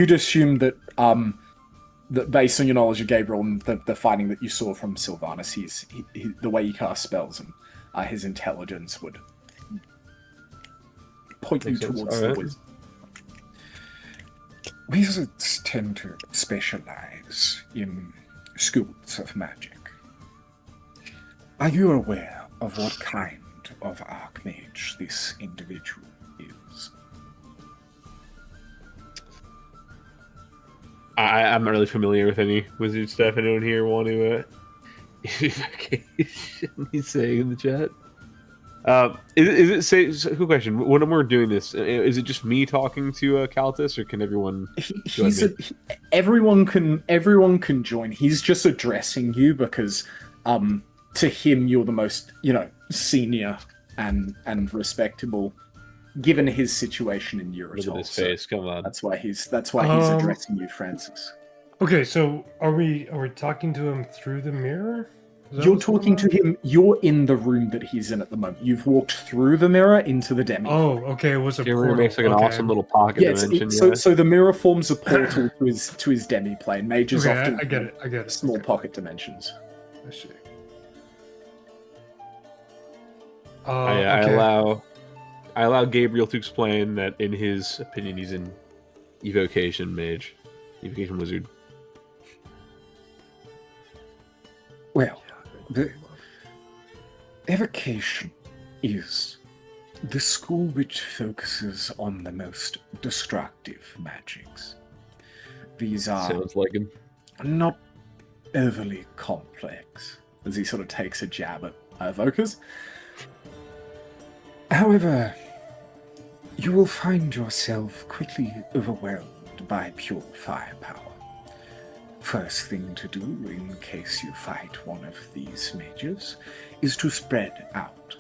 you'd assume that that based on your knowledge of Gabriel and the fighting that you saw from Sylvanus, the way he casts spells and his intelligence would point you Makes sense. towards All the right. wisdom. Wizards tend to specialize in schools of magic. Are you aware of what kind of archmage this individual is? I'm not really familiar with any wizard stuff. Anyone here want to evocation? He's saying in the chat. Is it say? Quick question. When we're doing this, is it just me talking to Caltus, or can everyone? Everyone can join. He's just addressing you because to him you're the most senior and respectable given his situation in Europe. Look at his face. Come on. That's why he's addressing you, Francis. Okay, so are we talking to him through the mirror? You're talking to him. You're in the room that he's in at the moment. You've walked through the mirror into the demi. Oh, okay. It was a Mirror portal. makes like an awesome little pocket dimension. So the mirror forms a portal to his demi plane. Mages often I get it. Small pocket dimensions. I see. I allow Gabriel to explain that in his opinion he's an evocation wizard. Well, the evocation is the school which focuses on the most destructive magics. These are Sounds like him. not overly complex, As he sort of takes a jab at evokers. However, you will find yourself quickly overwhelmed by pure firepower. First thing to do in case you fight one of these mages is to spread out.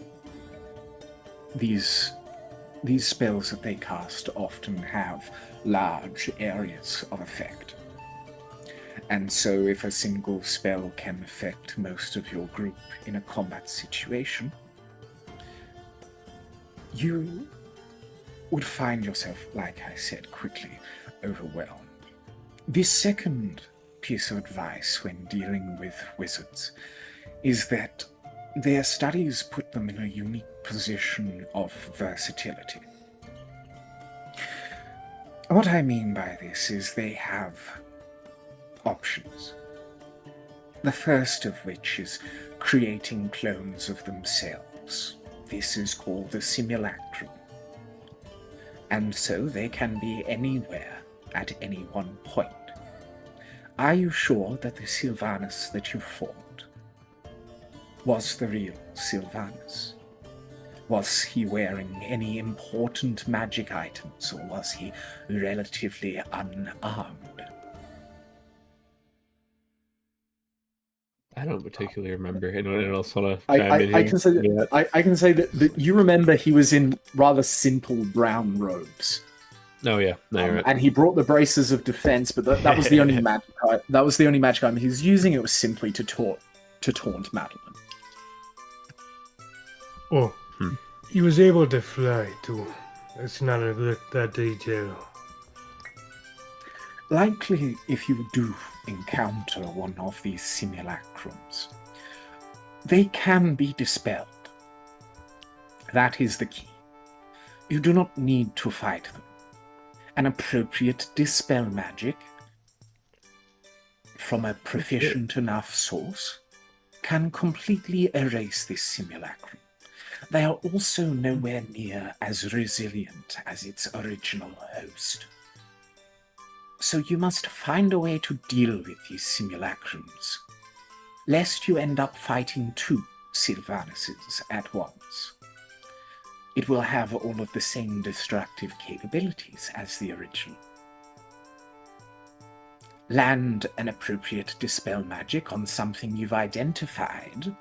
These spells that they cast often have large areas of effect. And so if a single spell can affect most of your group in a combat situation, you would find yourself, like I said, quickly overwhelmed. The second piece of advice when dealing with wizards is that their studies put them in a unique position of versatility. What I mean by this is they have options. The first of which is creating clones of themselves. This is called the simulacrum. And so they can be anywhere at any one point. Are you sure that the Sylvanus that you fought was the real Sylvanus? Was he wearing any important magic items, or was he relatively unarmed? I don't particularly remember. Anyone else want to chime in here? I can say that you remember he was in rather simple brown robes. Oh yeah, no, you're right. And he brought the braces of defense, but that was the only magic. That was the only magic item he was using. It was simply to taunt Madeline. Oh, he was able to fly too. It's not that detail. Likely, if you do encounter one of these simulacrums, they can be dispelled. That is the key. You do not need to fight them. An appropriate dispel magic from a proficient enough source can completely erase this simulacrum. They are also nowhere near as resilient as its original host. So you must find a way to deal with these simulacrums, lest you end up fighting two Sylvanuses at once. It will have all of the same destructive capabilities as the original. Land an appropriate dispel magic on something you've identified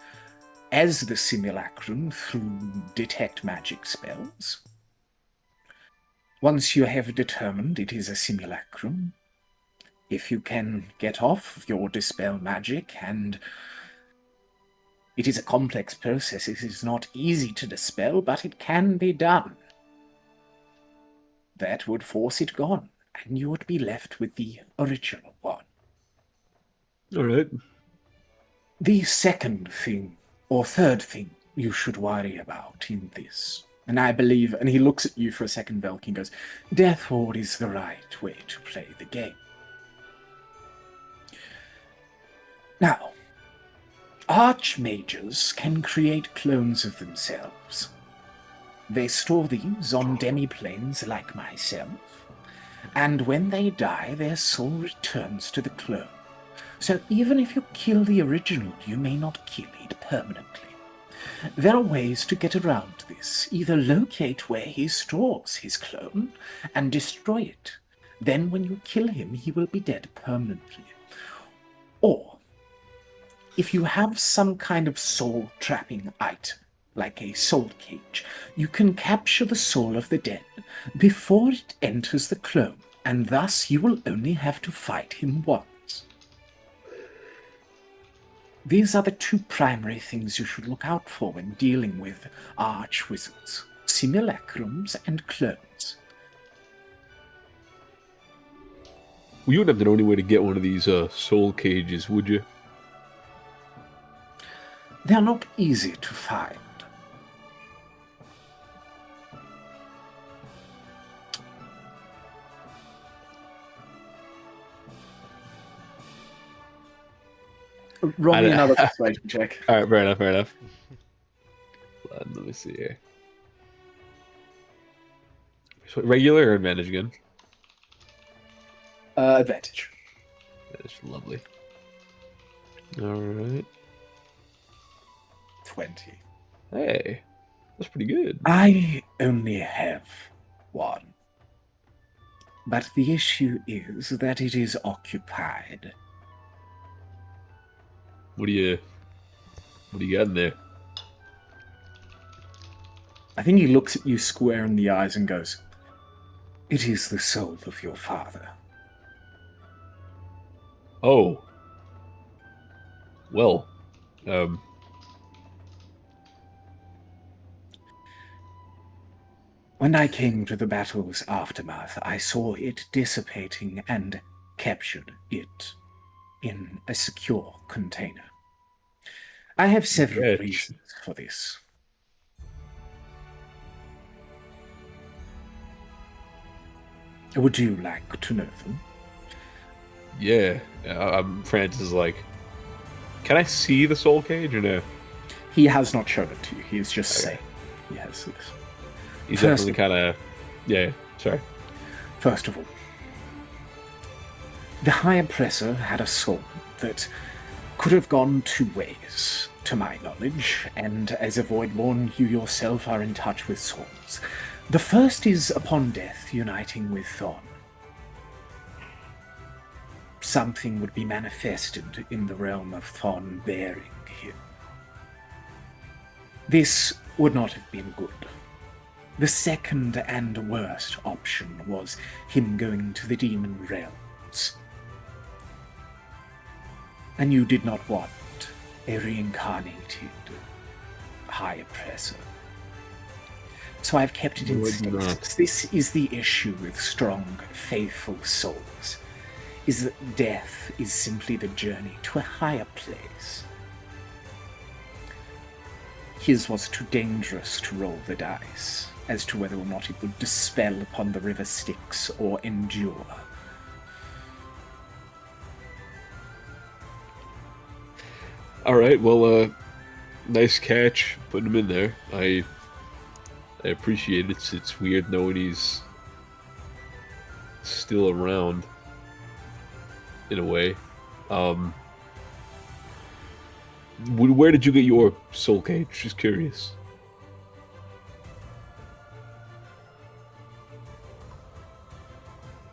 as the simulacrum through detect magic spells. Once you have determined it is a simulacrum, if you can get off your dispel magic, and it is a complex process, it is not easy to dispel, but it can be done. That would force it gone, and you would be left with the original one. All right. The second thing, or third thing, you should worry about in this, and I believe, and he looks at you for a second, Velk, and goes, Death Ward is the right way to play the game. Now, archmages can create clones of themselves. They store these on demi-planes like myself, and when they die, their soul returns to the clone. So even if you kill the original, you may not kill it permanently. There are ways to get around this. Either locate where he stores his clone and destroy it. Then when you kill him, he will be dead permanently. Or, if you have some kind of soul-trapping item, like a soul cage, you can capture the soul of the dead before it enters the clone, and thus you will only have to fight him once. These are the two primary things you should look out for when dealing with arch-wizards, simulacrums and clones. Well, you wouldn't have to know any way to get one of these soul cages, would you? They are not easy to find. Roll I me don't- another persuasion check. All right, fair enough, fair enough. Let me see here. So, regular or advantage again? Advantage. That's lovely. All right. 20. Hey, that's pretty good. I only have one. But the issue is that it is occupied. What do you got in there? I think he looks at you square in the eyes and goes, It is the soul of your father. Oh. Well, When I came to the battle's aftermath, I saw it dissipating and captured it in a secure container. I have several Yes. reasons for this. Would you like to know them? yeah. Francis is like, can I see the soul cage or no? He has not shown it to you. He is just Okay. saying he has this. He's First- definitely kind of, yeah. Sorry. First of all, the High Oppressor had a soul that could have gone two ways, to my knowledge, and as a Voidborn, you yourself are in touch with souls. The first is upon death, uniting with Thorn. Something would be manifested in the realm of Thorn bearing him. This would not have been good. The second and worst option was him going to the demon realms. And you did not want a reincarnated High Oppressor. So I've kept it in Would stasis. not. This is the issue with strong, faithful souls, is that death is simply the journey to a higher place. His was too dangerous to roll the dice as to whether or not it would dispel upon the river Styx or endure. All right. Well, nice catch. Putting him in there. I appreciate it. It's weird knowing he's still around. In a way. Where did you get your soul cage? Just curious.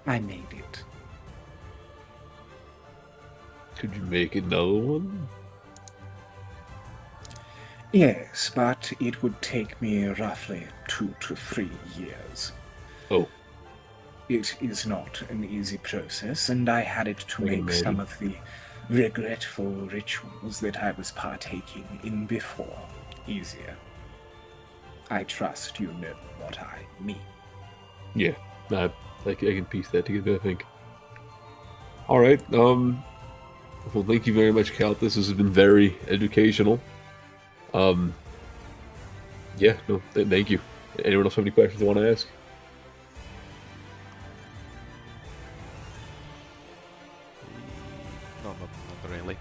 I made it. Could you make another one? Yes, but it would take me roughly 2 to 3 years. Oh, It is not an easy process, and I had it to make Maybe. some of the regretful rituals that I was partaking in before easier. I trust you know what I mean. yeah. I can piece that together, I think. All right. Well, thank you very much, Count. This has been very educational. Yeah. No. Thank you. Anyone else have any questions they want to ask? No, not really.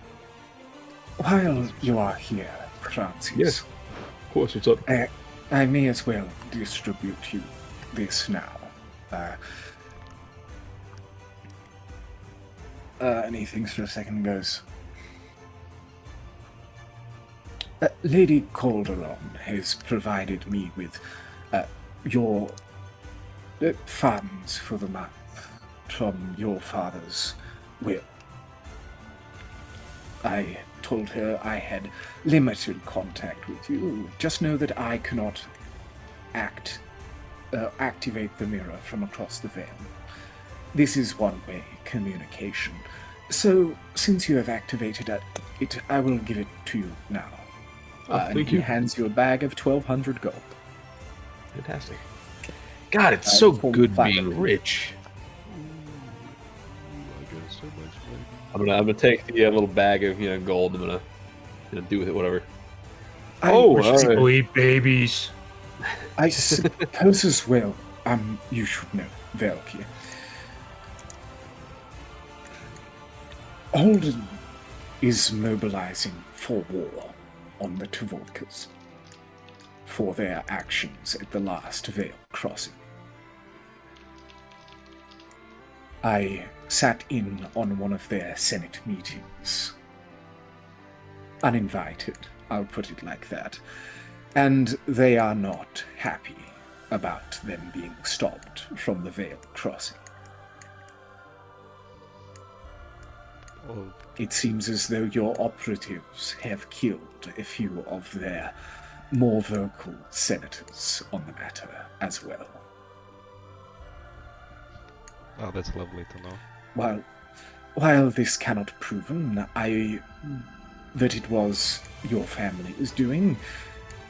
While you are here, Francis, Yes. Of course. What's up? I may as well distribute you this now. And he thinks for a second and goes, Lady Calderon has provided me with your funds for the month from your father's will. I told her I had limited contact with you. Just know that I cannot activate the mirror from across the veil. This is one-way communication. So, since you have activated it, I will give it to you now. Thank And he you. hands you a bag of 1,200 gold. Fantastic. God, it's so form good platinum. being rich. I got so much money. I'm gonna take the little bag of gold. I'm gonna do with it whatever. I Oh, wish all to- right. Go eat babies. I suppose as well, you should know, Velki. Alden is mobilizing for war on the Tvorkas for their actions at the last Veil Crossing. I sat in on one of their Senate meetings. Uninvited, I'll put it like that. And they are not happy about them being stopped from the Veil Crossing. Oh, It seems as though your operatives have killed a few of their more vocal senators on the matter as well. oh, that's lovely to know. While this cannot be proven, that it was your family's doing,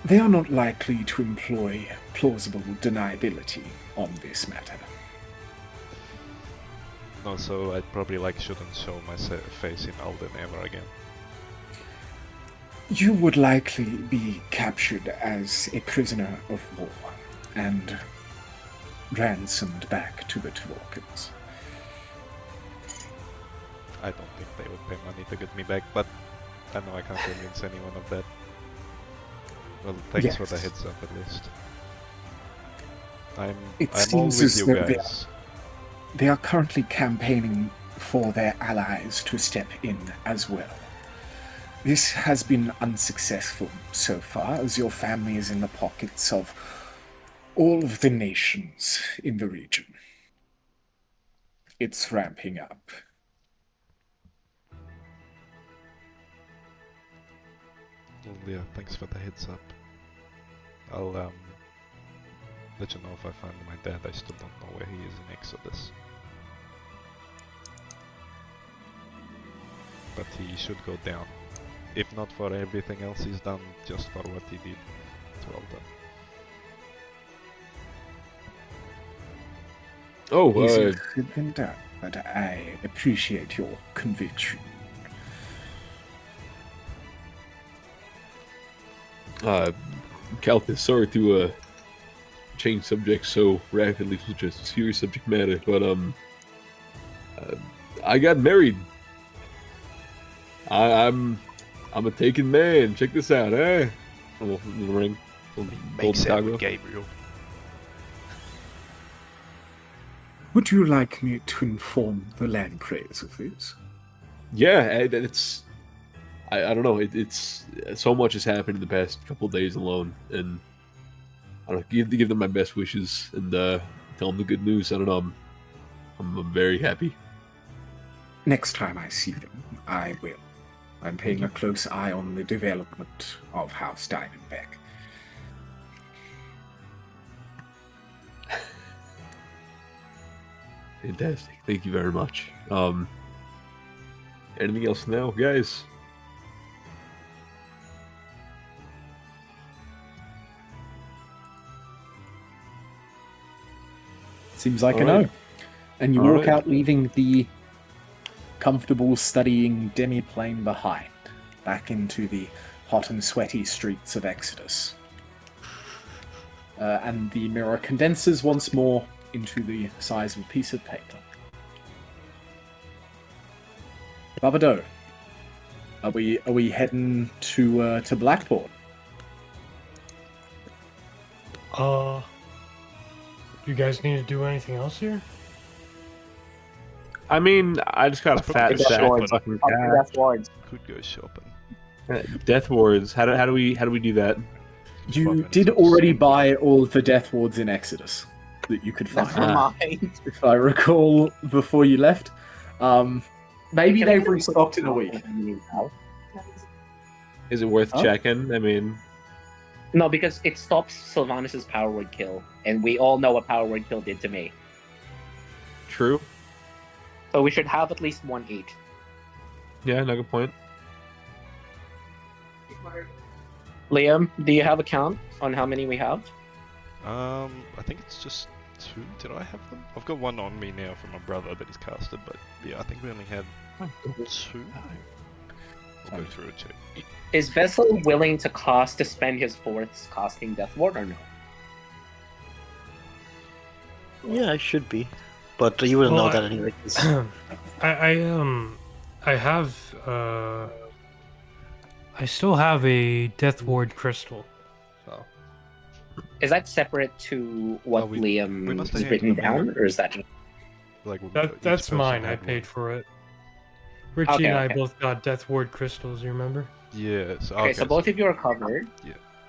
they are not likely to employ plausible deniability on this matter. No, so I probably shouldn't show my face in Alden ever again. You would likely be captured as a prisoner of war and ransomed back to the Tvorkans. I don't think they would pay money to get me back, but I know I can't convince anyone of that. Well, thanks for the Yes. heads up at least. I'm It all seems with as you though guys. They are currently campaigning for their allies to step in as well. This has been unsuccessful so far, as your family is in the pockets of all of the nations in the region. It's ramping up. Well, yeah, thanks for the heads up. I'll let you know if I find my dad. I still don't know where he is in Exodus. But he should go down. If not for everything else he's done, just for what he did. It's well done. Oh, Easy said than done, but I appreciate your conviction. Calthus, sorry to change subjects so rapidly to just a serious subject matter, but I got married. I'm a taken man. Check this out, eh? Oh, the ring. Makes Golden it Tago. Gabriel. Would you like me to inform the Lampreys of this? Yeah, it's. I don't know. It's so much has happened in the past couple of days alone, and I don't know. Give them my best wishes and tell them the good news. I don't know. I'm very happy. Next time I see them, I will. I'm paying a close eye on the development of House Diamondback. Fantastic. Thank you very much. Anything else now, guys? Seems like All a right. no. and you All walk right. out, leaving the comfortable studying demiplane behind, back into the hot and sweaty streets of Exodus. And the mirror condenses once more into the size of a piece of paper. Babado, are we heading to Blackport? You guys need to do anything else here? I mean, I just got a fat Probably sack shopping. of fucking Up to cash. Death Wards. Could go shopping. Death wards. How do we do that? 5 You minutes did of already sleep. buy all of the death wards in Exodus that you could find, Never mind. if I recall, before you left. Maybe they've restocked in a week. Is it worth Huh? checking? I mean, No, because it stops Sylvanus' power word kill, and we all know what power word kill did to me. true. So we should have at least one each. Yeah, no good point. Liam, do you have a count on how many we have? I think it's just 2. Did I have them? I've got one on me now from my brother that he's casted, but yeah, I think we only had 2. I'll go through it, check. Is Vessel willing to spend his fourths casting Death Ward or no? Yeah, I should be, but you wouldn't Well, know that anyway. 'cause- I still have a Death Ward crystal. So Is that separate to what Oh, we Liam must have has handed written them down, out. or is that Like each that's person mine. I had paid one. for it. Richie Okay, and I okay. both got Death Ward crystals. You remember? Yeah. So, okay? So both of you are covered.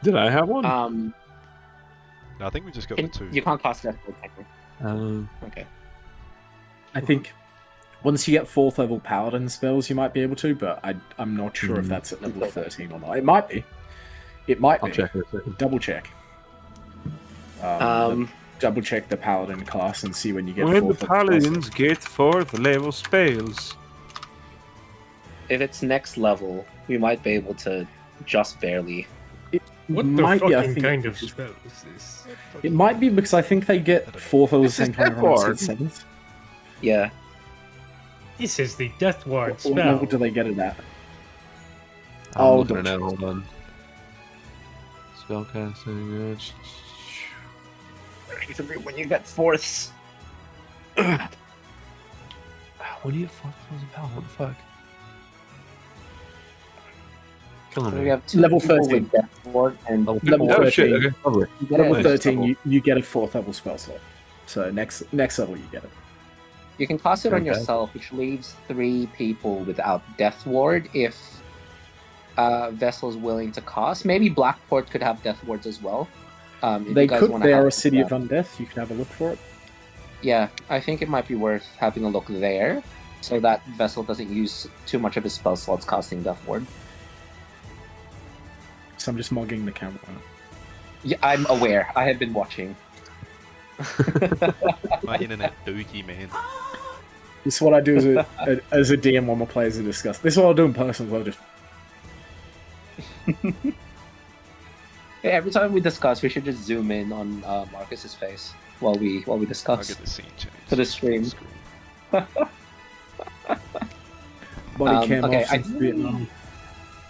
Did I have one? Um, No, I think we just got the 2. you can't cast Death Ward technically. Okay. I think once you get 4th level paladin spells, you might be able to, but I'm not sure if that's at level 13 or not. It might be. It might I'll be. check in a second. Double check. Double check the paladin class and see when you get When the 4th level spells. paladins get 4th level spells. If it's next level, we might be able to just barely. What the Might be, I fucking think kind it of is- spell is this? It might be because I think they get 4th level the same time everyone else gets 7th. Yeah. This is the Death Ward What spell. level do they get it at? I'm Oh, looking at don't it now. Hold on. Spellcasting. When you get fourths. What do you fuck? What the fuck? Killing So me. we have 2 Level people 13. with Death Ward and Level Oh shit! 13. Okay, cover. you get Level it. 13, you get a 4th level spell slot. So next level you get it. You can cast it on Okay. yourself, which leaves 3 people without Death Ward if Vessel's willing to cast. Maybe Blackport could have Death Wards as well. If They you guys could. wanna They have are a it city of that. undeath. You can have a look for it. Yeah, I think it might be worth having a look there, so that Vessel doesn't use too much of his spell slots casting Death Ward. So I'm just mugging the camera. Yeah, I'm aware. I have been watching. My internet dookie, man. This is what I do as a DM when my players are discussed. This is what I'll do in person. I'll just Yeah, every time we discuss, we should just zoom in on Marcus's face while we I'll discuss get the scene changed. for the stream. body cam okay, off since Vietnam.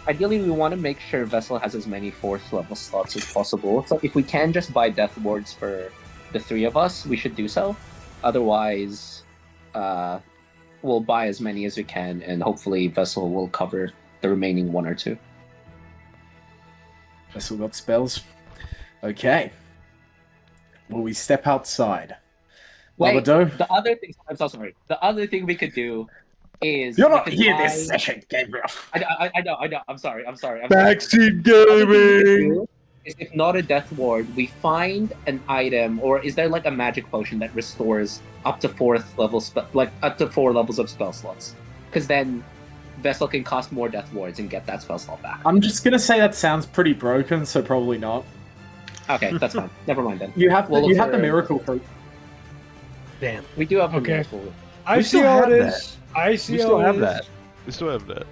Ideally, we want to make sure Vessel has as many 4th level slots as possible. So if we can just buy Death Wards for the 3 of us, we should do so. Otherwise, we'll buy as many as we can, and hopefully Vessel will cover the remaining 1 or 2. Vessel got spells. Okay. Will we step outside? Wait, Babado? the other thing. I'm so sorry. The other thing we could do is You're we not could here buy- this session, Gabriel. I know. I'm sorry. Backseat Other thing we could gaming! do is if not a Death Ward, we find an item, or is there like a magic potion that restores up to 4th level up to 4 levels of spell slots? Because then Vessel can cast more Death Wards and get that spell slot back. I'm just gonna say that sounds pretty broken, so probably not. Okay, that's fine. Never mind then. You have We'll you look have the for- miracle fruit. Damn. We do have the Okay. miracle. I We see still how have it is. I see We how still it have is. that. We still have that.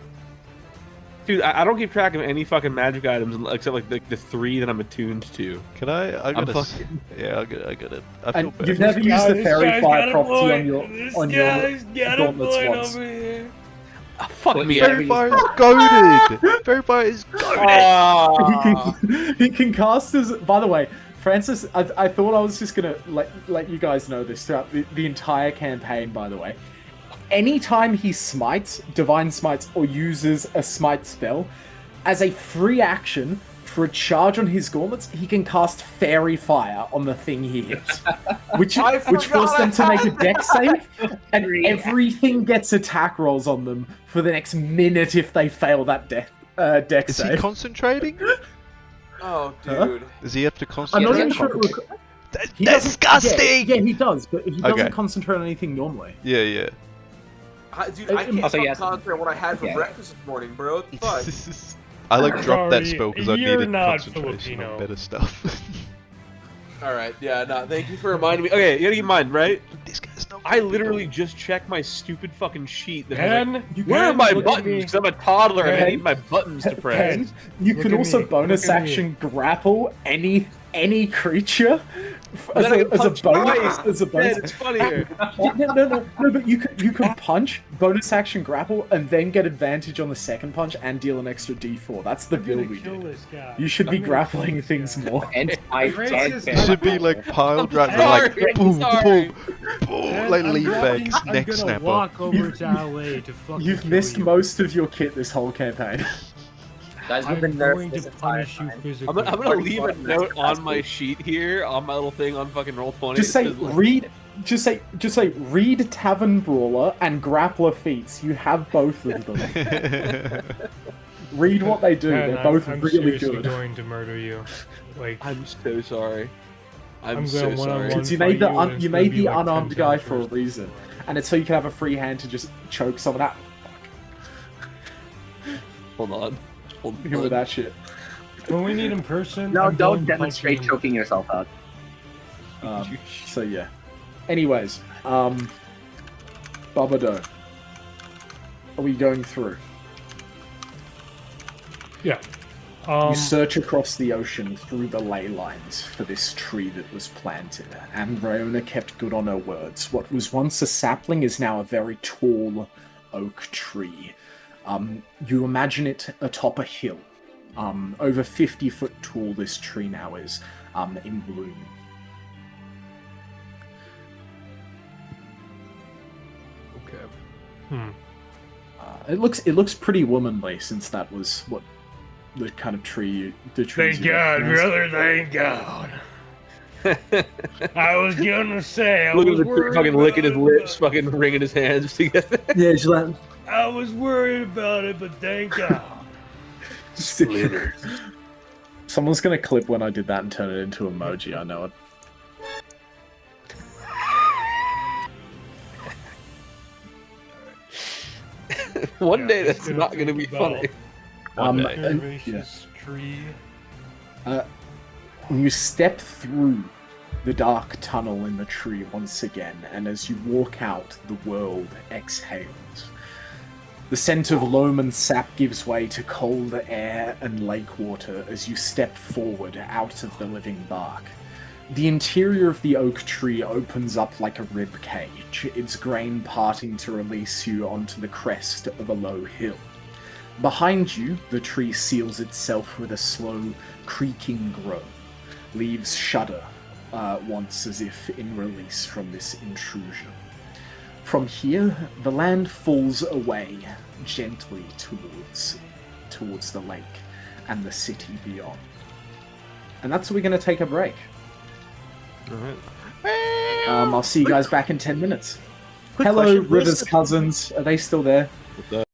Dude, I don't keep track of any fucking magic items except like the 3 that I'm attuned to. Can I I'm gotta. fucking- Yeah, I got it. I feel And bad. you've never used the fairy fire property on your got gauntlets once. here. Ah, fuck Well, me. yeah. Fairy Fire is goaded! Fairy Fire is goaded! Ah. He can cast as. By the way, Francis, I thought I was just gonna let you guys know this throughout the entire campaign. By the way, anytime he smites, divine smites, or uses a smite spell, as a free action for a charge on his gauntlets, he can cast fairy fire on the thing he hits, which forces them to make a dex save, and everything gets attack rolls on them for the next minute if they fail that dex Is he save. concentrating? Oh, Huh? dude. Does he have to I'm concentrate? not even sure. He doesn't- Disgusting! Yeah, he does, but he doesn't Okay. concentrate on anything normally. Yeah, yeah. Dude, I can't Also, fucking yes. concentrate on what I had for Yeah. breakfast this morning, bro. What the fuck? I like dropped that Sorry, spell because I you're needed not concentration Filipino. on better stuff. Alright, yeah, no, thank you for reminding me. Okay, you gotta keep in mind, right? This guy's not I literally just checked my stupid fucking sheet. That has, like, Pen, where are Pen, my look at me. buttons? Because I'm a toddler and I Pen. need my buttons to press. And you Look can at also me, bonus look at me. action grapple any creature And as then I a, can as a punch bonus. twice. As a Man, bonus. it's funnier. No, but you can punch, bonus action grapple, and then get advantage on the second punch and deal an extra D4. That's the I'm gonna build we kill did. this guy. You should be I'm gonna grappling kill this things guy. more. And I Racist. It should be like piled right I'm there, like sorry, boom, sorry. boom, boom, Pen, like I'm lean walking- back, neck I'm gonna snapper. walk over to LA to fucking You've kill missed you. most of your kit this whole campaign. Guys, I'm we've been going nerfed to this entire punish you time. physically. I'm gonna leave a note on my sheet here, on my little thing on fucking Roll20. Just say It says, like, read. Just say read Tavern Brawler and Grappler feats. You have both of them. Read what they do. Pen, They're both I'm really seriously good. going to murder you. Like, I'm so sorry. I'm I'm so going sorry. one-on-one. Because you made the fight you, and it's you gonna made be the like 10 unarmed guy times for a worse. reason, and it's so you can have a free hand to just choke someone out. Hold on. Hold Him with on. that shit. when we meet in person, No, I'm don't going demonstrate punching you. choking yourself out. So yeah. Anyways, Babado. Are we going through? Yeah. You search across the ocean through the ley lines for this tree that was planted, and Rayona kept good on her words. What was once a sapling is now a very tall oak tree. You imagine it atop a hill. Over 50 foot tall this tree now is, in bloom. Okay. It looks pretty womanly, since that was what the kind of tree the trees. Thank you God, recognize. brother, thank God. I was gonna say, I Look at was the worried fucking licking his about lips, it, fucking wringing his hands together. Yeah, she's like, but I was worried about it, but thank God. someone's gonna clip when I did that and turn it into emoji. I know it. One Yeah, day it's that's gonna not gonna be think about funny. Um, One day. and- Curvaceous tree. You step through the dark tunnel in the tree once again, and as you walk out, the world exhales. The scent of loam and sap gives way to cold air and lake water as you step forward out of the living bark. The interior of the oak tree opens up like a rib cage, its grain parting to release you onto the crest of a low hill. Behind you, the tree seals itself with a slow, creaking groan. Leaves shudder once as if in release from this intrusion. From here, the land falls away gently towards the lake and the city beyond. And that's where we're going to take a break. Alright. I'll see you guys back in 10 minutes. Quick Hello, question, where's Rivers the- cousins. Are they still there? What's up?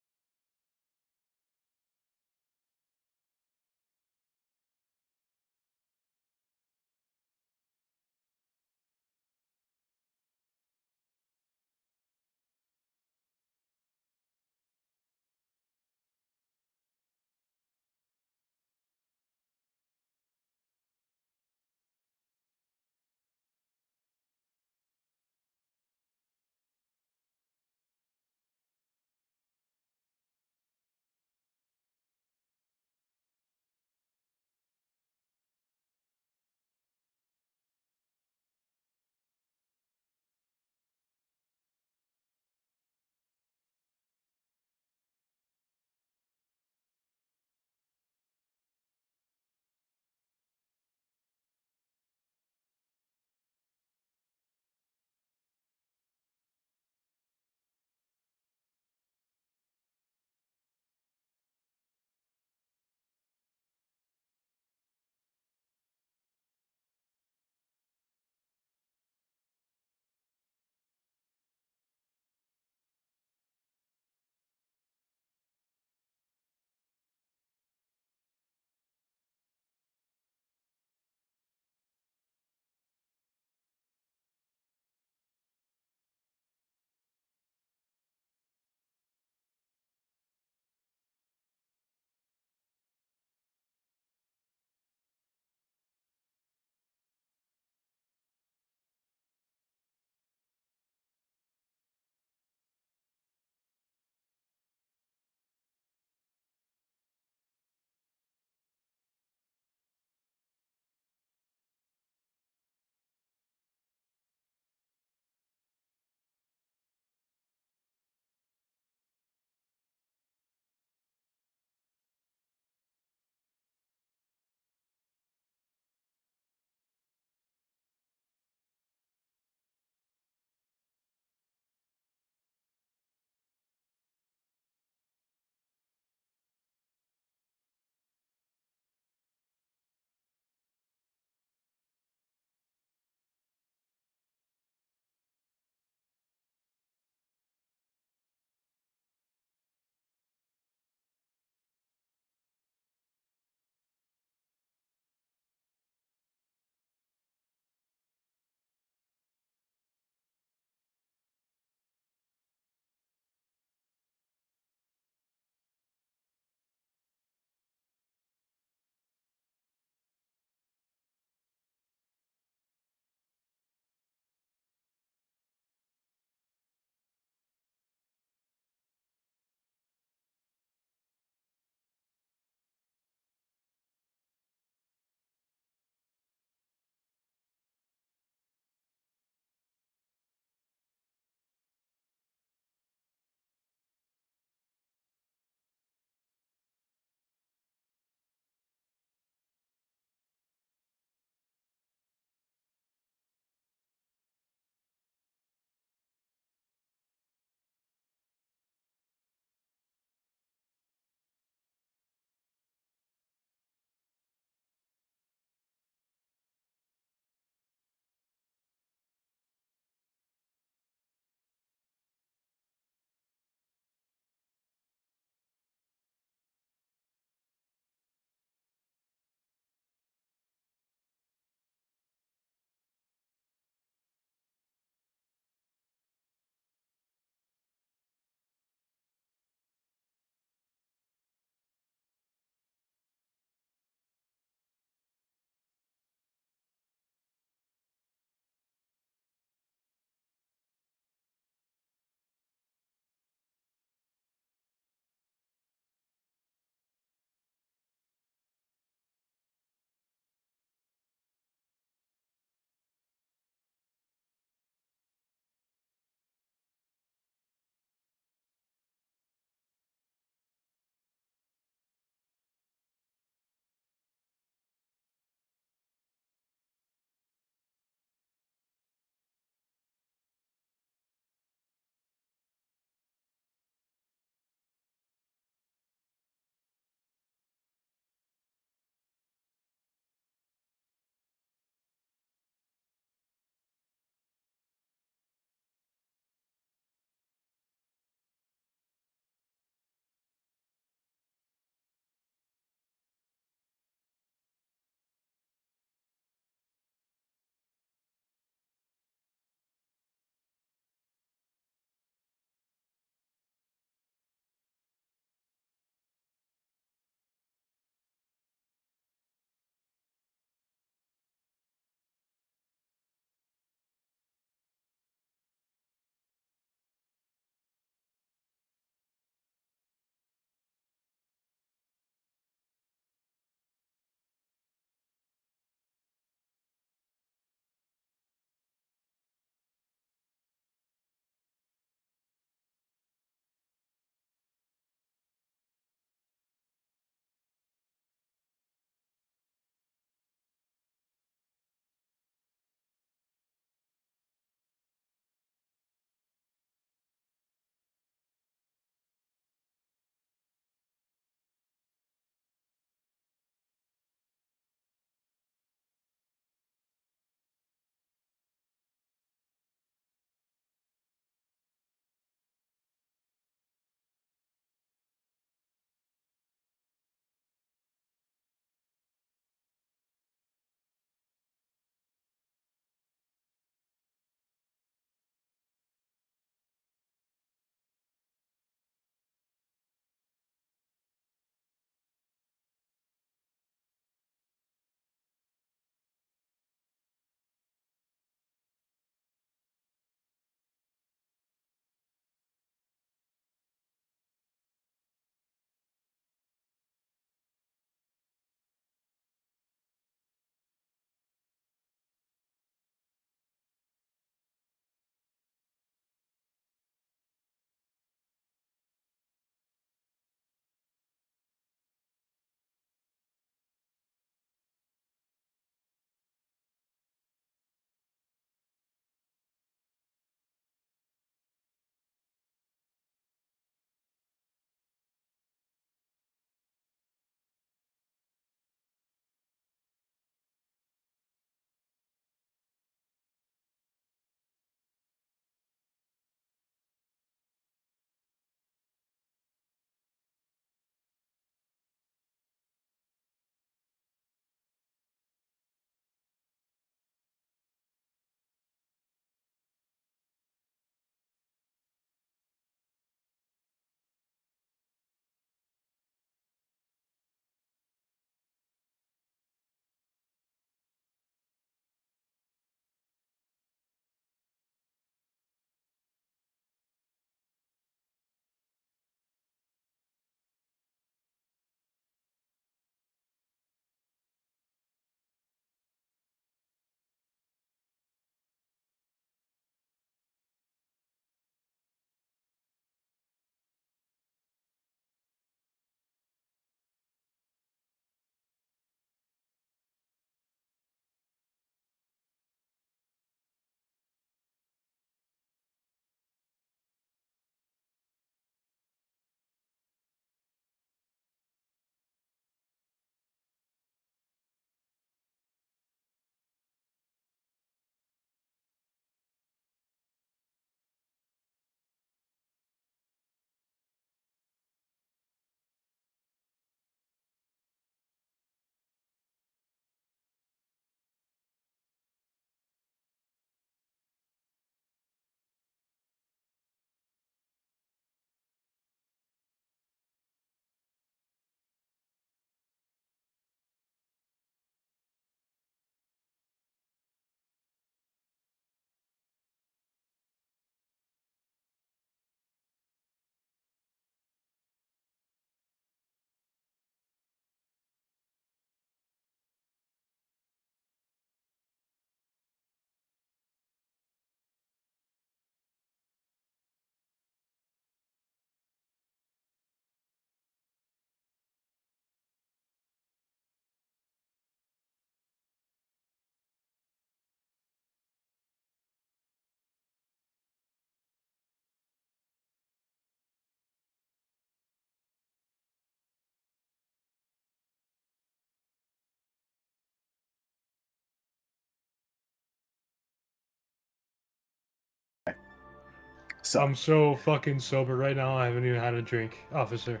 So I'm so fucking sober right now. I haven't even had a drink, officer.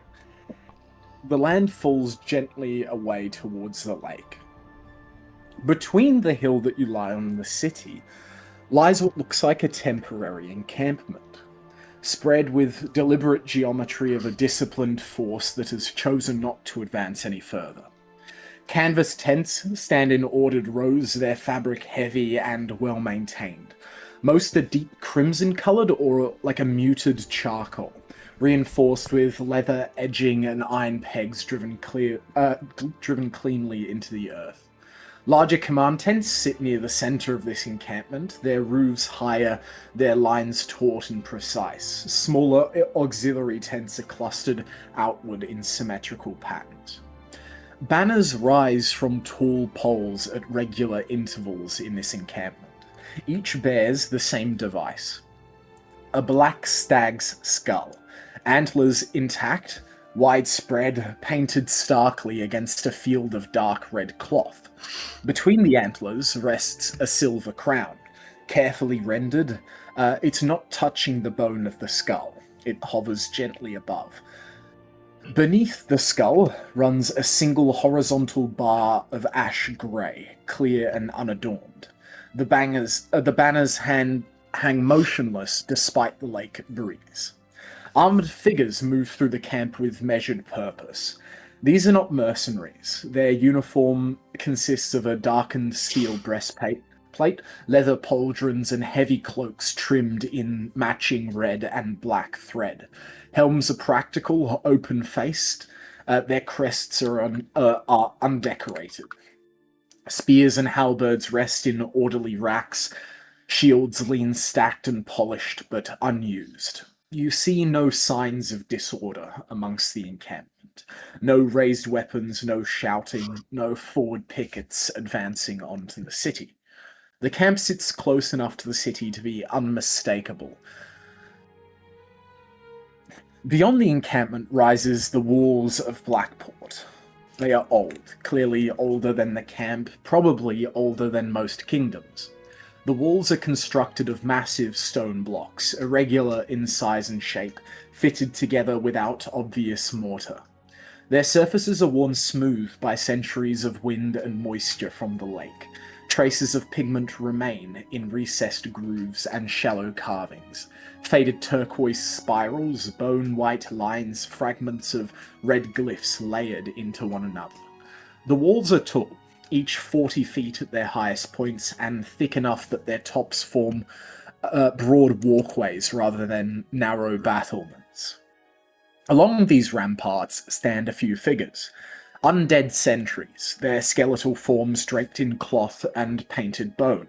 the land falls gently away towards the lake. Between the hill that you lie on and the city lies what looks like a temporary encampment, spread with deliberate geometry of a disciplined force that has chosen not to advance any further. Canvas tents stand in ordered rows, their fabric heavy and well maintained. Most are deep crimson-coloured or like a muted charcoal, reinforced with leather edging and iron pegs driven cleanly into the earth. Larger command tents sit near the centre of this encampment, their roofs higher, their lines taut and precise. Smaller auxiliary tents are clustered outward in symmetrical patterns. Banners rise from tall poles at regular intervals in this encampment. Each bears the same device: a black stag's skull, antlers intact, widespread, painted starkly against a field of dark red cloth. Between the antlers rests a silver crown, carefully rendered. It's not touching the bone of the skull. It hovers gently above. Beneath the skull runs a single horizontal bar of ash grey, clear and unadorned. The banners hang motionless despite the lake breeze. Armored figures move through the camp with measured purpose. These are not mercenaries. Their uniform consists of a darkened steel breastplate, leather pauldrons, and heavy cloaks trimmed in matching red and black thread. Helms are practical, open-faced. Their crests are undecorated. Spears and halberds rest in orderly racks. Shields lean stacked and polished, but unused. You see no signs of disorder amongst the encampment. No raised weapons, no shouting, no forward pickets advancing onto the city. The camp sits close enough to the city to be unmistakable. Beyond the encampment rises the walls of Blackport. They are old, clearly older than the camp, probably older than most kingdoms. The walls are constructed of massive stone blocks, irregular in size and shape, fitted together without obvious mortar. Their surfaces are worn smooth by centuries of wind and moisture from the lake. Traces of pigment remain in recessed grooves and shallow carvings. Faded turquoise spirals, bone-white lines, fragments of red glyphs layered into one another. The walls are tall, each 40 feet at their highest points, and thick enough that their tops form broad walkways rather than narrow battlements. Along these ramparts stand a few figures. Undead sentries, their skeletal forms draped in cloth and painted bone,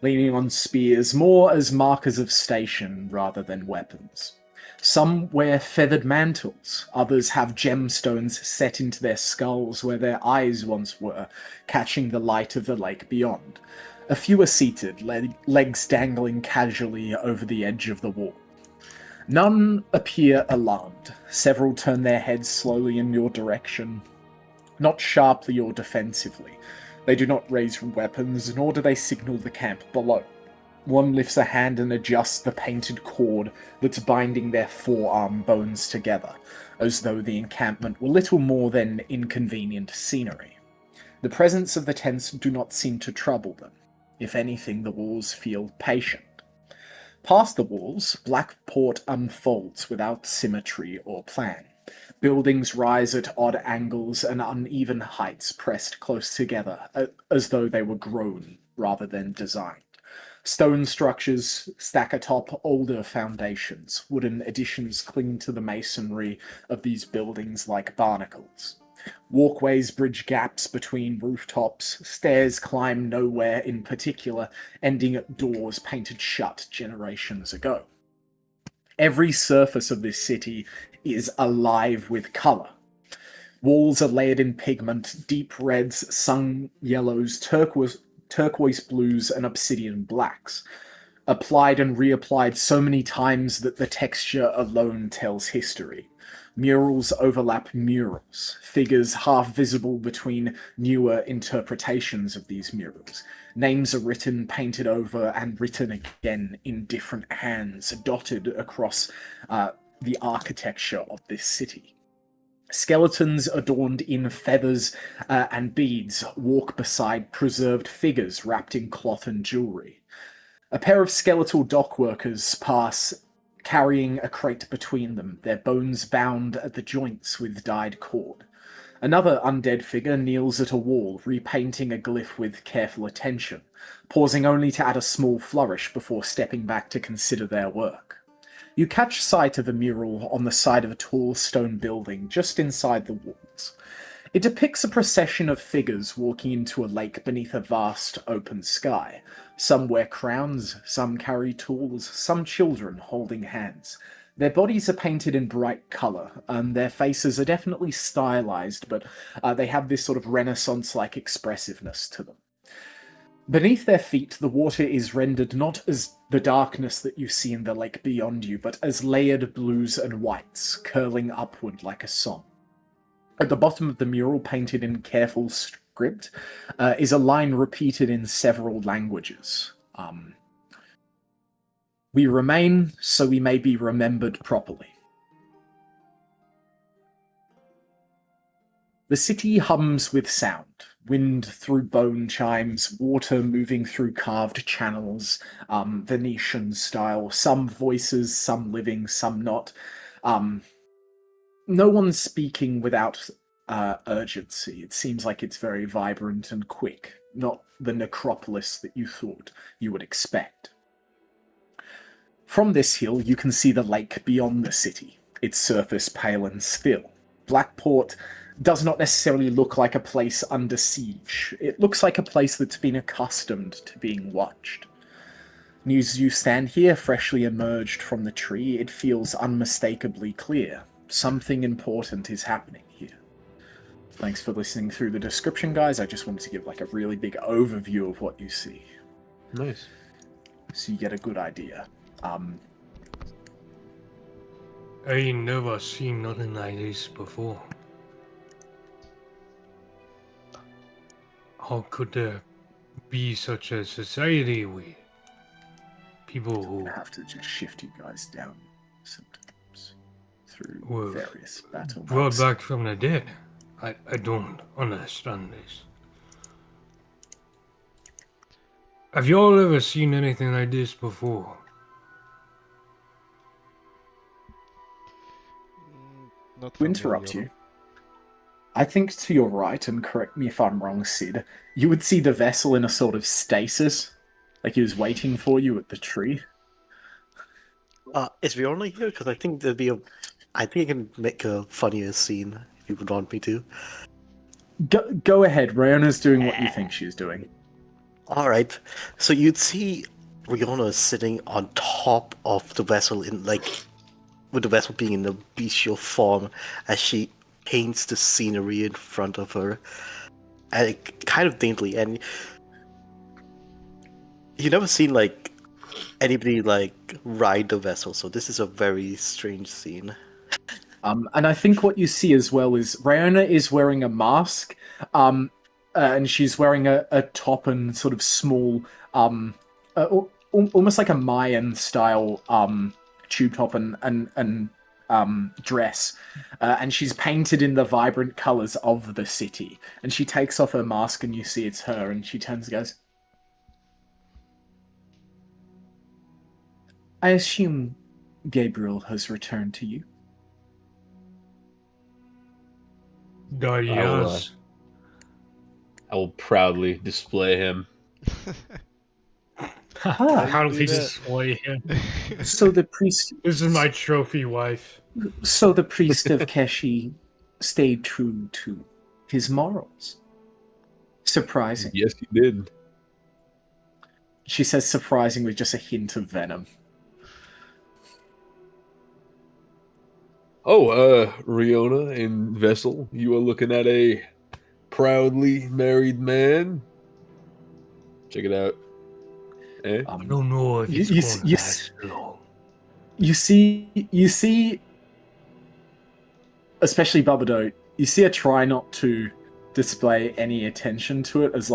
leaning on spears more as markers of station rather than weapons. Some wear feathered mantles, others have gemstones set into their skulls where their eyes once were, catching the light of the lake beyond. A few are seated, legs dangling casually over the edge of the wall. None appear alarmed. Several turn their heads slowly in your direction, not sharply or defensively. They do not raise weapons, nor do they signal the camp below. One lifts a hand and adjusts the painted cord that's binding their forearm bones together, as though the encampment were little more than inconvenient scenery. The presence of the tents do not seem to trouble them. If anything, the walls feel patient. Past the walls, Blackport unfolds without symmetry or plan. Buildings rise at odd angles and uneven heights pressed close together, as though they were grown rather than designed. Stone structures stack atop older foundations. Wooden additions cling to the masonry of these buildings like barnacles. Walkways bridge gaps between rooftops. Stairs climb nowhere in particular, ending at doors painted shut generations ago. Every surface of this city is alive with colour. Walls are layered in pigment, deep reds, sun yellows, turquoise blues, and obsidian blacks. Applied and reapplied so many times that the texture alone tells history. Murals overlap murals, figures half visible between newer interpretations of these murals. Names are written, painted over, and written again in different hands, dotted across the architecture of this city. Skeletons adorned in feathers and beads walk beside preserved figures wrapped in cloth and jewelry. A pair of skeletal dockworkers pass, carrying a crate between them, their bones bound at the joints with dyed cord. Another undead figure kneels at a wall, repainting a glyph with careful attention, pausing only to add a small flourish before stepping back to consider their work. You catch sight of a mural on the side of a tall stone building just inside the walls. It depicts a procession of figures walking into a lake beneath a vast open sky. Some wear crowns, some carry tools, some children holding hands. Their bodies are painted in bright colour, and their faces are definitely stylized, but they have this sort of Renaissance-like expressiveness to them. Beneath their feet, the water is rendered not as the darkness that you see in the lake beyond you, but as layered blues and whites, curling upward like a song. At the bottom of the mural, painted in careful script, is a line repeated in several languages. We remain so we may be remembered properly. The city hums with sound. Wind through bone chimes, water moving through carved channels, Venetian style, some voices, some living, some not. No one's speaking without urgency. It seems like it's very vibrant and quick, not the necropolis that you thought you would expect. From this hill, you can see the lake beyond the city, its surface pale and still. Blackport does not necessarily look like a place under siege. It looks like a place that's been accustomed to being watched. As you stand here, freshly emerged from the tree, it feels unmistakably clear. Something important is happening here. Thanks for listening through the description, guys. I just wanted to give like a really big overview of what you see. Nice. So you get a good idea. I ain't never seen nothing like this before. How could there be such a society with people I'm who gonna have to just shift you guys down sometimes through were various battle brought maps. back from the dead? I don't understand this. Have you all ever seen anything like this before? Not To interrupt you, I think to your right, and correct me if I'm wrong, Sid, you would see the vessel in a sort of stasis, like he was waiting for you at the tree. Is Fiona here? Because I think there'd be a. I think I can make a funnier scene if you would want me to. Go ahead, Riona's doing what you think she's doing. Alright, so you'd see Riona sitting on top of the vessel with the vessel being in a bestial form as she paints the scenery in front of her, and kind of daintily. And you never seen anybody ride the vessel, so this is a very strange scene. And I think what you see as well is Riona is wearing a mask, and she's wearing a top and sort of small, almost like a Mayan style tube top and dress, and she's painted in the vibrant colors of the city. And she takes off her mask, and you see it's her, and she turns and goes, "I assume Gabriel has returned to you." Yes. I will proudly display him. How do we do that? display him? So the priest, This is my trophy wife. so the priest of Keshi stayed true to his morals. Surprising. Yes, he did. She says surprising with just a hint of venom. Oh, Riona and Vessel, you are looking at a proudly married man. Check it out. Eh? I don't know if You- it's you going s- to you last long. You see, especially Babado, you see her try not to display any attention to it as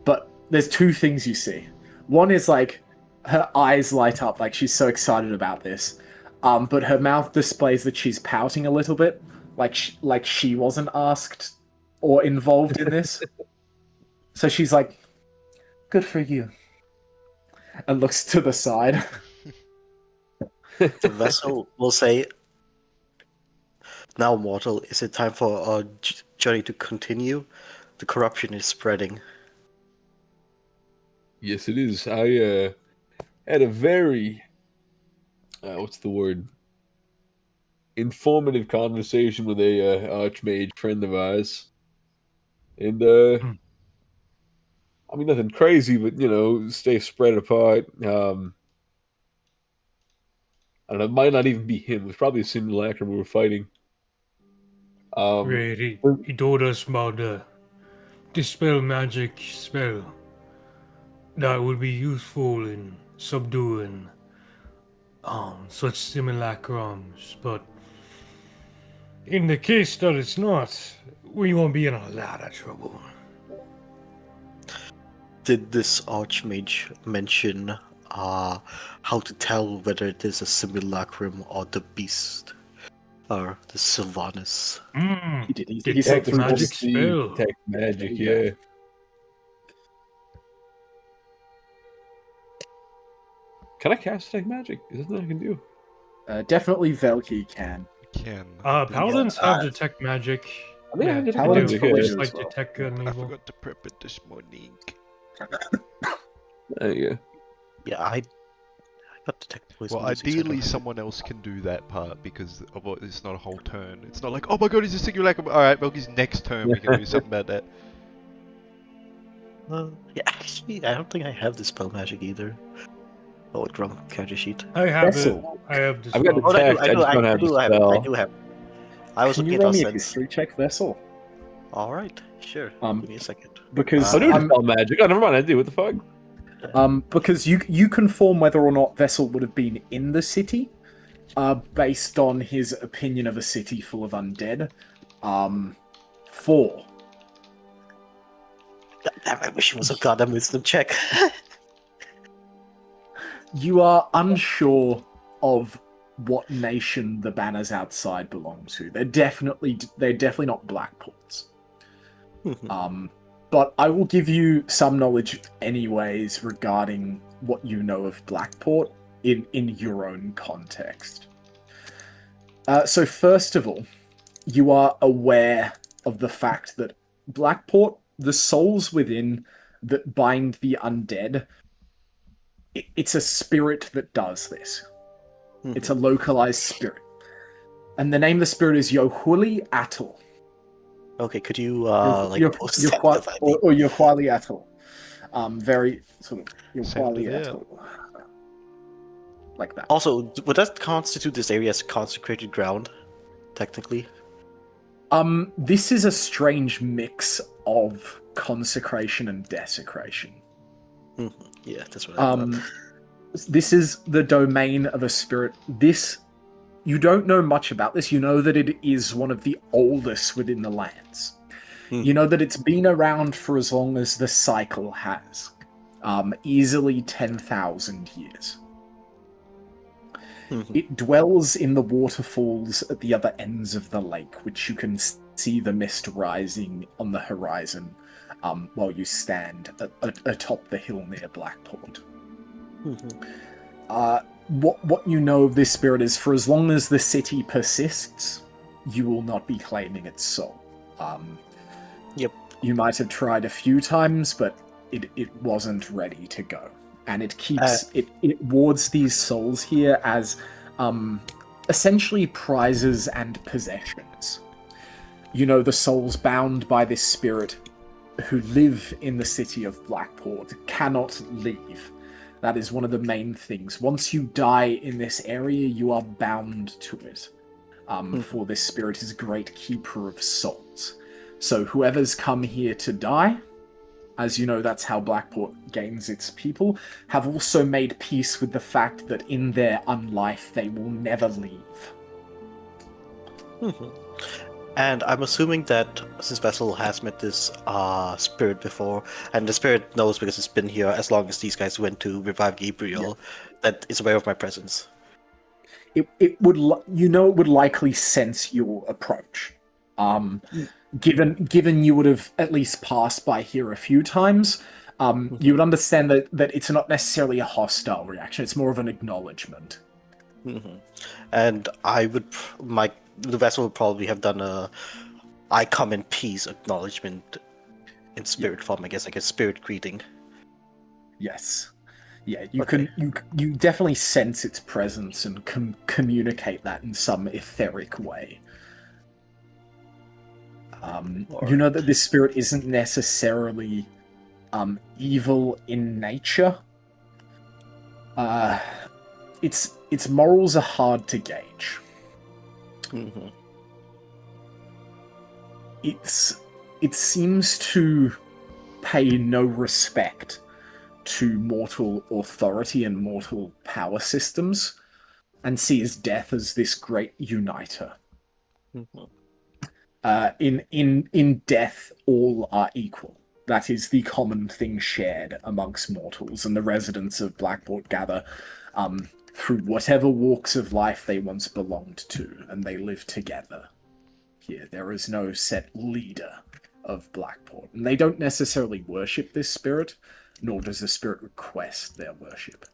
but there's two things you see. One is like her eyes light up, like she's so excited about this, but her mouth displays that she's pouting a little bit, like she wasn't asked or involved in this. So she's like, "Good for you," and looks to the side. The vessel will say, "Now, mortal, is it time for our journey to continue? The corruption is spreading." Yes, it is. I had a very what's the word? Informative conversation with a archmage friend of ours, and I mean nothing crazy, but stay spread apart. I don't know. It might not even be him. It was probably a simulacrum we were fighting. Right, he told us about the dispel magic spell that would be useful in subduing such simulacrums, but in the case that it's not, we won't be in a lot of trouble. Did this archmage mention how to tell whether it is a simulacrum or the beast, or the Sylvanus? He did. He Detect said the magic magic. spell. Detect magic, Yeah. yeah. Can I cast detect magic? Is that something I can do? Definitely Velki can. Can. Paladins have detect magic. I think I have detect Paladins magic. probably Yeah. do. Just like as well. detect I enable. forgot to prep it this morning. There you go. Yeah, I got detect poison. Well, using, so I don't ideally have it. someone else can do that part because it's not a whole turn. It's not like, oh my god, he's a simulacrum. Alright, Velky's next turn we can do something about that. Yeah, actually, I don't think I have the spell magic either. Oh, it's wrong character sheet. I have Vessel. it. I have the I've got spell. the Detect, I just don't have the spell. I do have. I was Can you looking at roll me a sense. history check, Vessel? All right, sure. Give me a second. Because I do I'm- dispel magic. Oh, never mind. I do. What the fuck? because you confirm whether or not Vessel would have been in the city, based on his opinion of a city full of undead. 4. Damn, I wish it was a goddamn wisdom check. You are unsure of what nation the banners outside belong to. They're definitely not Blackports. But I will give you some knowledge anyways regarding what you know of Blackport in your own context. So first of all, you are aware of the fact that Blackport, the souls within that bind the undead, it's a spirit that does this. It's a localized spirit. And the name of the spirit is Yohuli Atul. Okay, could you post that Yohuli if I need- or Yohuli Atul. Very sort of Sounded Yohuli it Atul. Like that. Also, would that constitute this area as consecrated ground, technically? This is a strange mix of consecration and desecration. Yeah, that's what I thought. This is the domain of a spirit. You don't know much about this. You know that it is one of the oldest within the lands. You know that it's been around for as long as the cycle has. Easily 10,000 years. It dwells in the waterfalls at the other ends of the lake, which you can see the mist rising on the horizon while you stand atop the hill near Blackport. What you know of this spirit is, for as long as the city persists, you will not be claiming its soul. Yep. You might have tried a few times, but it wasn't ready to go. And it keeps it wards these souls here as essentially prizes and possessions. You know, the souls bound by this spirit who live in the city of Blackport cannot leave. That is one of the main things. Once you die in this area, you are bound to it. For this spirit is a great keeper of souls. So whoever's come here to die, as you know, that's how Blackport gains its people, have also made peace with the fact that in their unlife they will never leave. And I'm assuming that since Vessel has met this spirit before, and the spirit knows because it's been here as long as these guys went to revive Gabriel, that it's aware of my presence. It would it would likely sense your approach. Given you would have at least passed by here a few times, you would understand that it's not necessarily a hostile reaction. It's more of an acknowledgement. And the Vessel would probably have done a "I come in peace" acknowledgement in spirit form. I guess like a spirit greeting. Yes. Yeah, you Okay. you definitely sense its presence and can communicate that in some etheric way. You know that this spirit isn't necessarily evil in nature. Its morals are hard to gauge. Mm-hmm. It seems to pay no respect to mortal authority and mortal power systems, and sees death as this great uniter. In death, all are equal. That is the common thing shared amongst mortals, and the residents of Blackport gather through whatever walks of life they once belonged to, and they live together. Here, there is no set leader of Blackport, and they don't necessarily worship this spirit, nor does the spirit request their worship.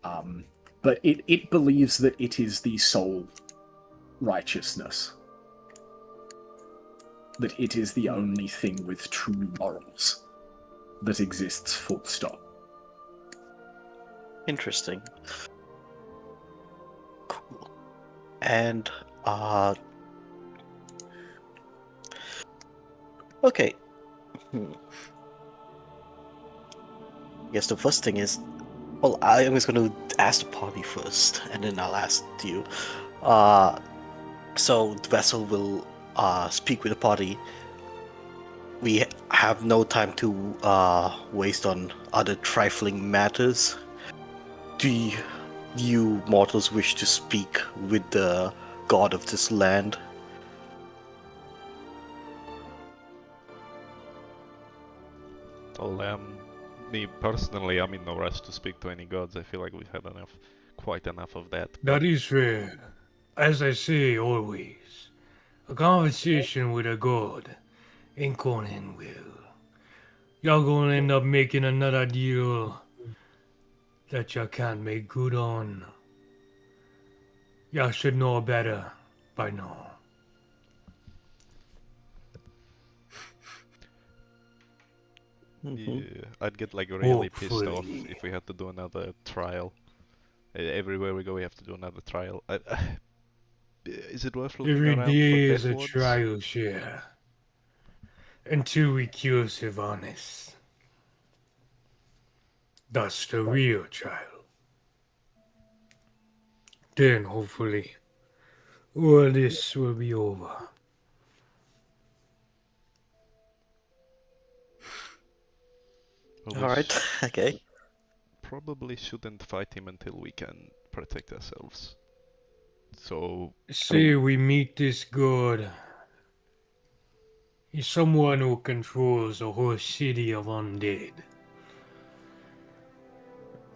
But it believes that it is the sole righteousness. That it is the only thing with true morals that exists, full stop. Interesting. Cool. And okay. I guess the first thing is, well, I am just going to ask the party first, and then I'll ask you. So the Vessel will speak with the party. We have no time to waste on other trifling matters. Do you mortals wish to speak with the god of this land? Well, me personally, I'm in no rush to speak to any gods. I feel like we've had quite enough of that. That is fair. As I say always, a conversation with a god ain't gonna end well. Y'all gonna end up making another deal that you can't make good on. Y'all should know better by now. Yeah, I'd get like really pissed off Hopefully. if we had to do another trial. Everywhere we go, we have to do another trial. Is it worth looking Every around day for is a Deathwards? trial share. Until we kill Sylvanas. That's the real trial. Then hopefully all this will be over. Well, we Alright, okay. probably shouldn't fight him until we can protect ourselves. So, Say we meet this god. He's someone who controls a whole city of undead.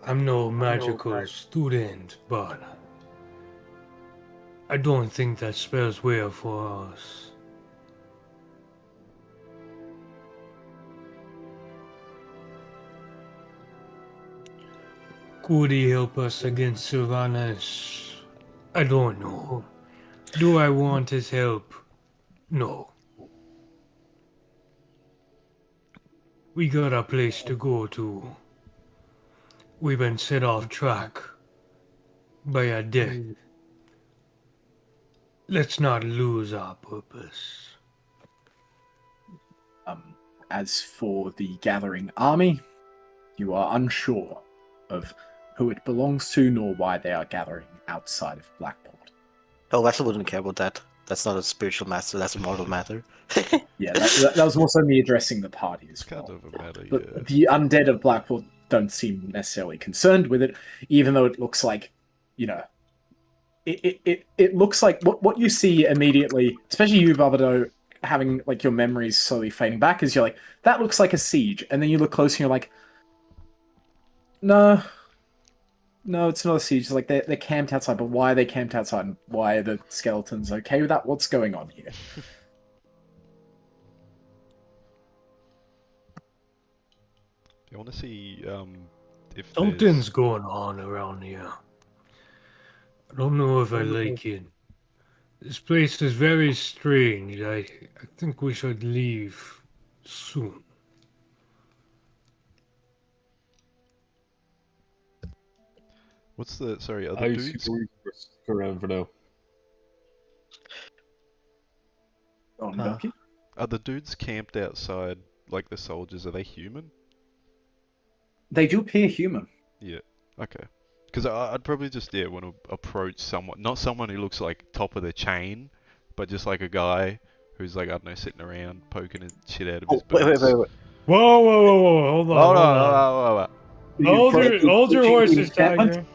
I'm no magical student, but I don't think that spells well for us. Could he help us against Sylvanas? I don't know. Do I want his help? No. We got a place to go to. We've been set off track by a death. Let's not lose our purpose. As for the gathering army, you are unsure of who it belongs to nor why they are gathering outside of Blackport. Oh, Vessel wouldn't care about that. That's not a spiritual matter, that's a mortal matter. Yeah, that was also me addressing the party as kind well. of a matter, But yeah. the undead of Blackport don't seem necessarily concerned with it, even though it looks like, it looks like what you see immediately, especially you, Barbado, having like your memories slowly fading back, is you're like, that looks like a siege, and then you look closer and you're like, no, it's not a siege. It's like they're camped outside, but why are they camped outside? And why are the skeletons okay with that? What's going on here? You want to see if Something's there's... going on around here. I don't know if I like it. This place is very strange. I think we should leave soon. What's the... Sorry, are the I dudes... see around for now. Are the dudes camped outside, like the soldiers, are they human? They do appear human. Yeah, okay. Because I'd probably just, want to approach someone, not someone who looks like top of the chain, but just like a guy who's like, I don't know, sitting around poking his shit out of his boots. Wait. Whoa! Hold on. Hold your horses, Tiger.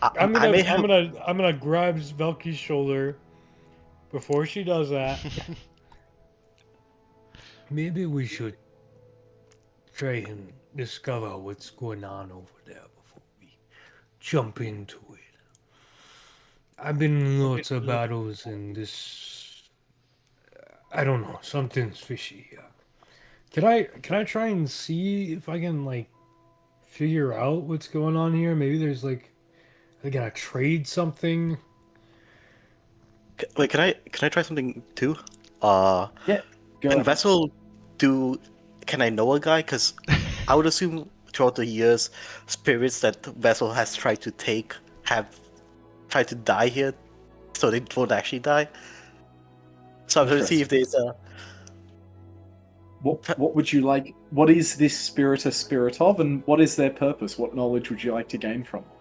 I'm gonna grab Velky's shoulder before she does that. Maybe we should try and discover what's going on over there before we jump into it. I've been in lots of battles and this... I don't know, something's fishy here. Can I try and see if I can like figure out what's going on here? Maybe there's like they gotta trade something. Wait, can I try something too? Yeah. Go Can ahead. Vessel do? Can I know a guy? Because I would assume throughout the years, spirits that Vessel has tried to take have tried to die here, so they don't actually die. So I'm trying to see if there's a. What would you like? What is this spirit a spirit of, and what is their purpose? What knowledge would you like to gain from them?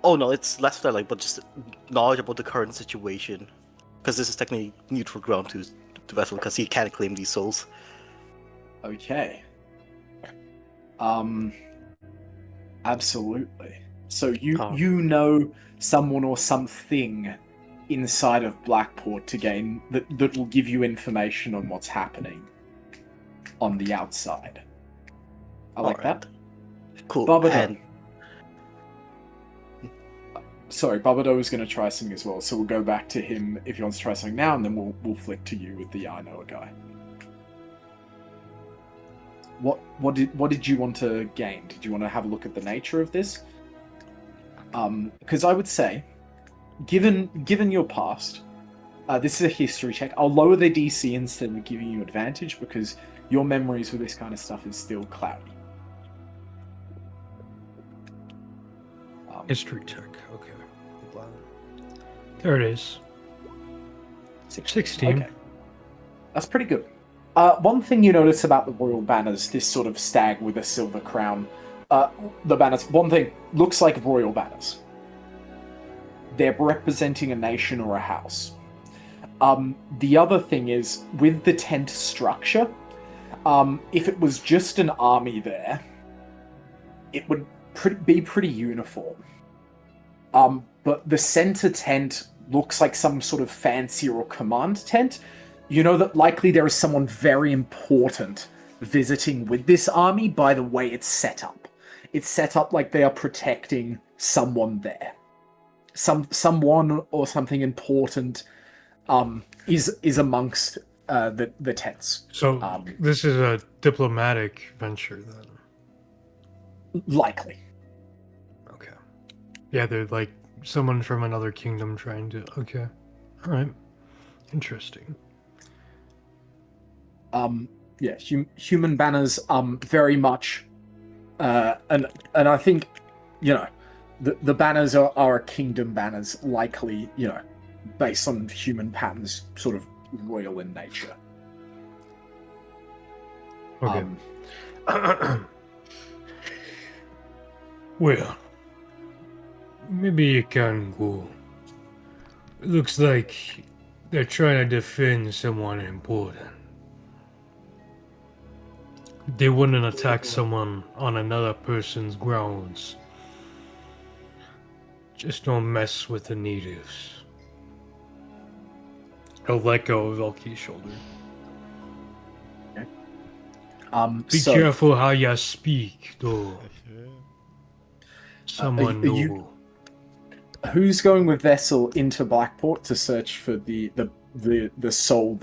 Oh no, it's less that but just knowledge about the current situation, because this is technically neutral ground to Vessel, because he can't claim these souls. Okay. Absolutely. So you know someone or something inside of Blackport to gain that will give you information on what's happening on the outside. I like that. Cool. Barbado. And Sorry, Barbado was going to try something as well, so we'll go back to him if he wants to try something now, and then we'll flick to you with the I know a guy. What did you want to gain? Did you want to have a look at the nature of this? Because I would say, given your past, this is a history check. I'll lower the DC instead of giving you advantage because your memories with this kind of stuff is still cloudy. History check. Okay. There it is. 16. Okay. That's pretty good. One thing you notice about the royal banners, this sort of stag with a silver crown, the banners, one thing, looks like royal banners. They're representing a nation or a house. The other thing is, with the tent structure, if it was just an army there, it would be pretty uniform. But the center tent looks like some sort of fancier or command tent. You know that likely there is someone very important visiting with this army by the way it's set up. It's set up like they are protecting someone there. Someone or something important is amongst the tents. So this is a diplomatic venture then? Likely. Okay. Yeah, they're like someone from another kingdom trying to... Okay. Alright. Interesting. Yeah, human banners, very much, and I think, you know, the banners are kingdom banners, likely, you know, based on human patterns, sort of royal in nature. Okay. Well, maybe you can go. It looks like they're trying to defend someone important. They wouldn't attack someone on another person's grounds Just don't mess with the natives. He'll let go of Velky's shoulder. Be So, careful how you speak, though. Someone are you- noble. who's going with Vessel into Blackport to search for the soul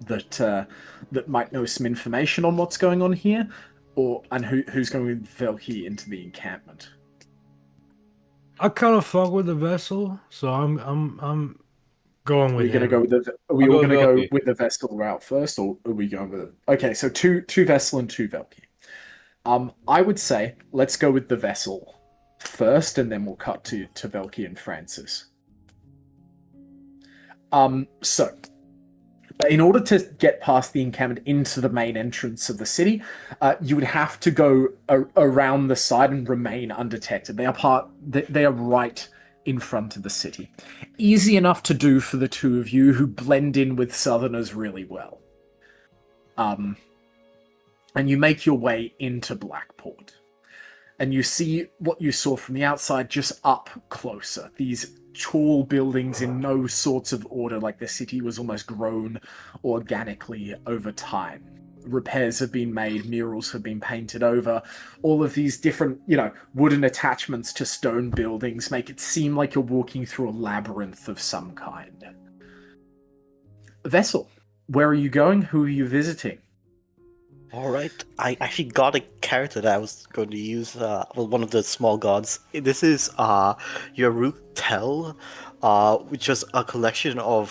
that might know some information on what's going on here, and who's going with Velky into the encampment? I kind of fuck with the vessel, so I'm going Are with we going to him. go with are we I'll all go going to go Velky. with the Vessel route first, or are we going with Okay, so two Vessel and two Velky. I would say let's go with the Vessel first, and then we'll cut to Velky and Francis. So in order to get past the encampment into the main entrance of the city, you would have to go around the side and remain undetected. They are right in front of the city. Easy enough to do for the two of you who blend in with Southerners really well. And you make your way into Blackport. And you see what you saw from the outside just up closer. These tall buildings in no sorts of order, like the city was almost grown organically over time. Repairs have been made, murals have been painted over. All of these different, wooden attachments to stone buildings make it seem like you're walking through a labyrinth of some kind. Vessel, where are you going? Who are you visiting? All right, I actually got a character that I was going to use. One of the small gods. This is Yaruk Tel, which was a collection of,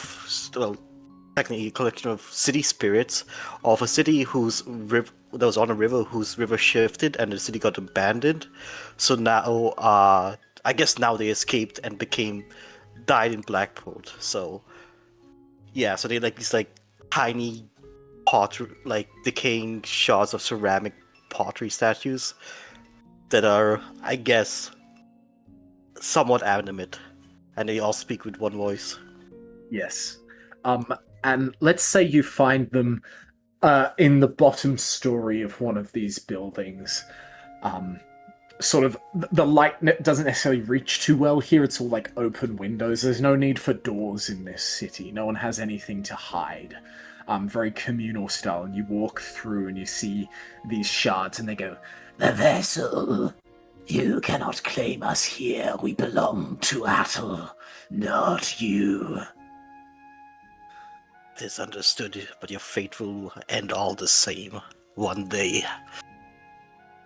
technically a collection of city spirits of a city whose that was on a river whose river shifted and the city got abandoned. So now, I guess now they escaped and died in Blackport. So yeah, so they like these tiny pottery, decaying shards of ceramic pottery statues that are, I guess, somewhat animate, and they all speak with one voice. Yes. And let's say you find them in the bottom story of one of these buildings. Sort of, the light doesn't necessarily reach too well here. It's all open windows. There's no need for doors in this city. No one has anything to hide. Very communal style, and you walk through and you see these shards, and they go, The Vessel, you cannot claim us here. We belong to Attal, not you. Tis understood, but your fate will end all the same one day.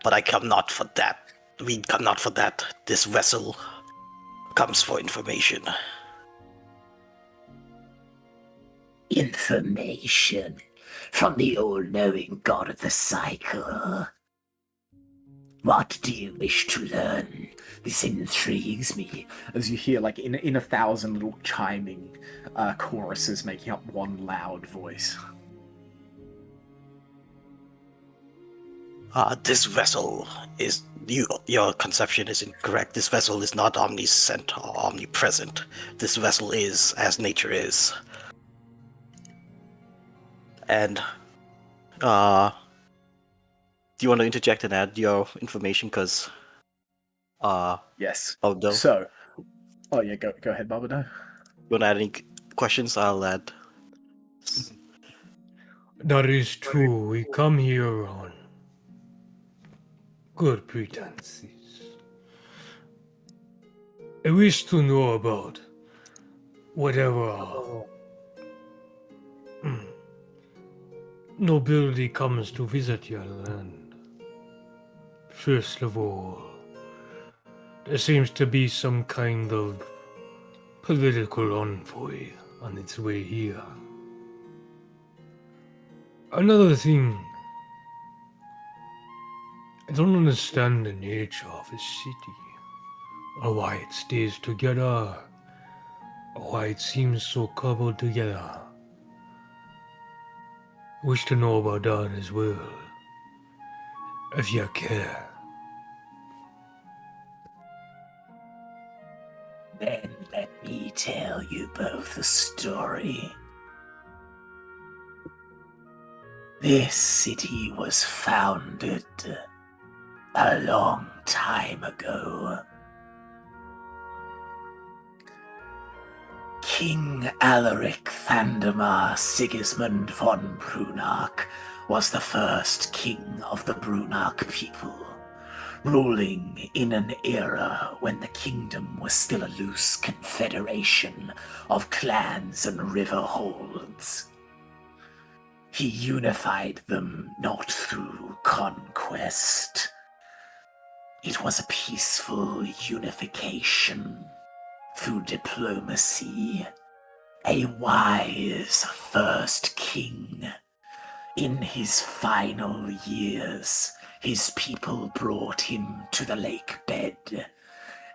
But I come not for that. We come not for that. This vessel comes for information. Information from the all-knowing god of the cycle. What do you wish to learn? This intrigues me. as you hear in 1,000 little chiming choruses making up one loud voice. This vessel is your conception is incorrect. This vessel is not omniscient or omnipresent. This vessel is as nature is. And do you want to interject and add your information? Because Yes. oh no, So, oh yeah, go ahead, Babado. you want to add any questions? I'll add. That is true. We come here on good pretenses. I wish to know about whatever nobility comes to visit your land. First of all, there seems to be some kind of political envoy on its way here. Another thing, I don't understand the nature of this city, or why it stays together, or why it seems so cobbled together. I wish to know about that as well, if you care. Then let me tell you both a story. This city was founded a long time ago. King Alaric Thandamar Sigismund von Brunach was the first king of the Brunach people, ruling in an era when the kingdom was still a loose confederation of clans and river holds. He unified them not through conquest. It was a peaceful unification through diplomacy. A wise first king. In his final years, his people brought him to the lake bed,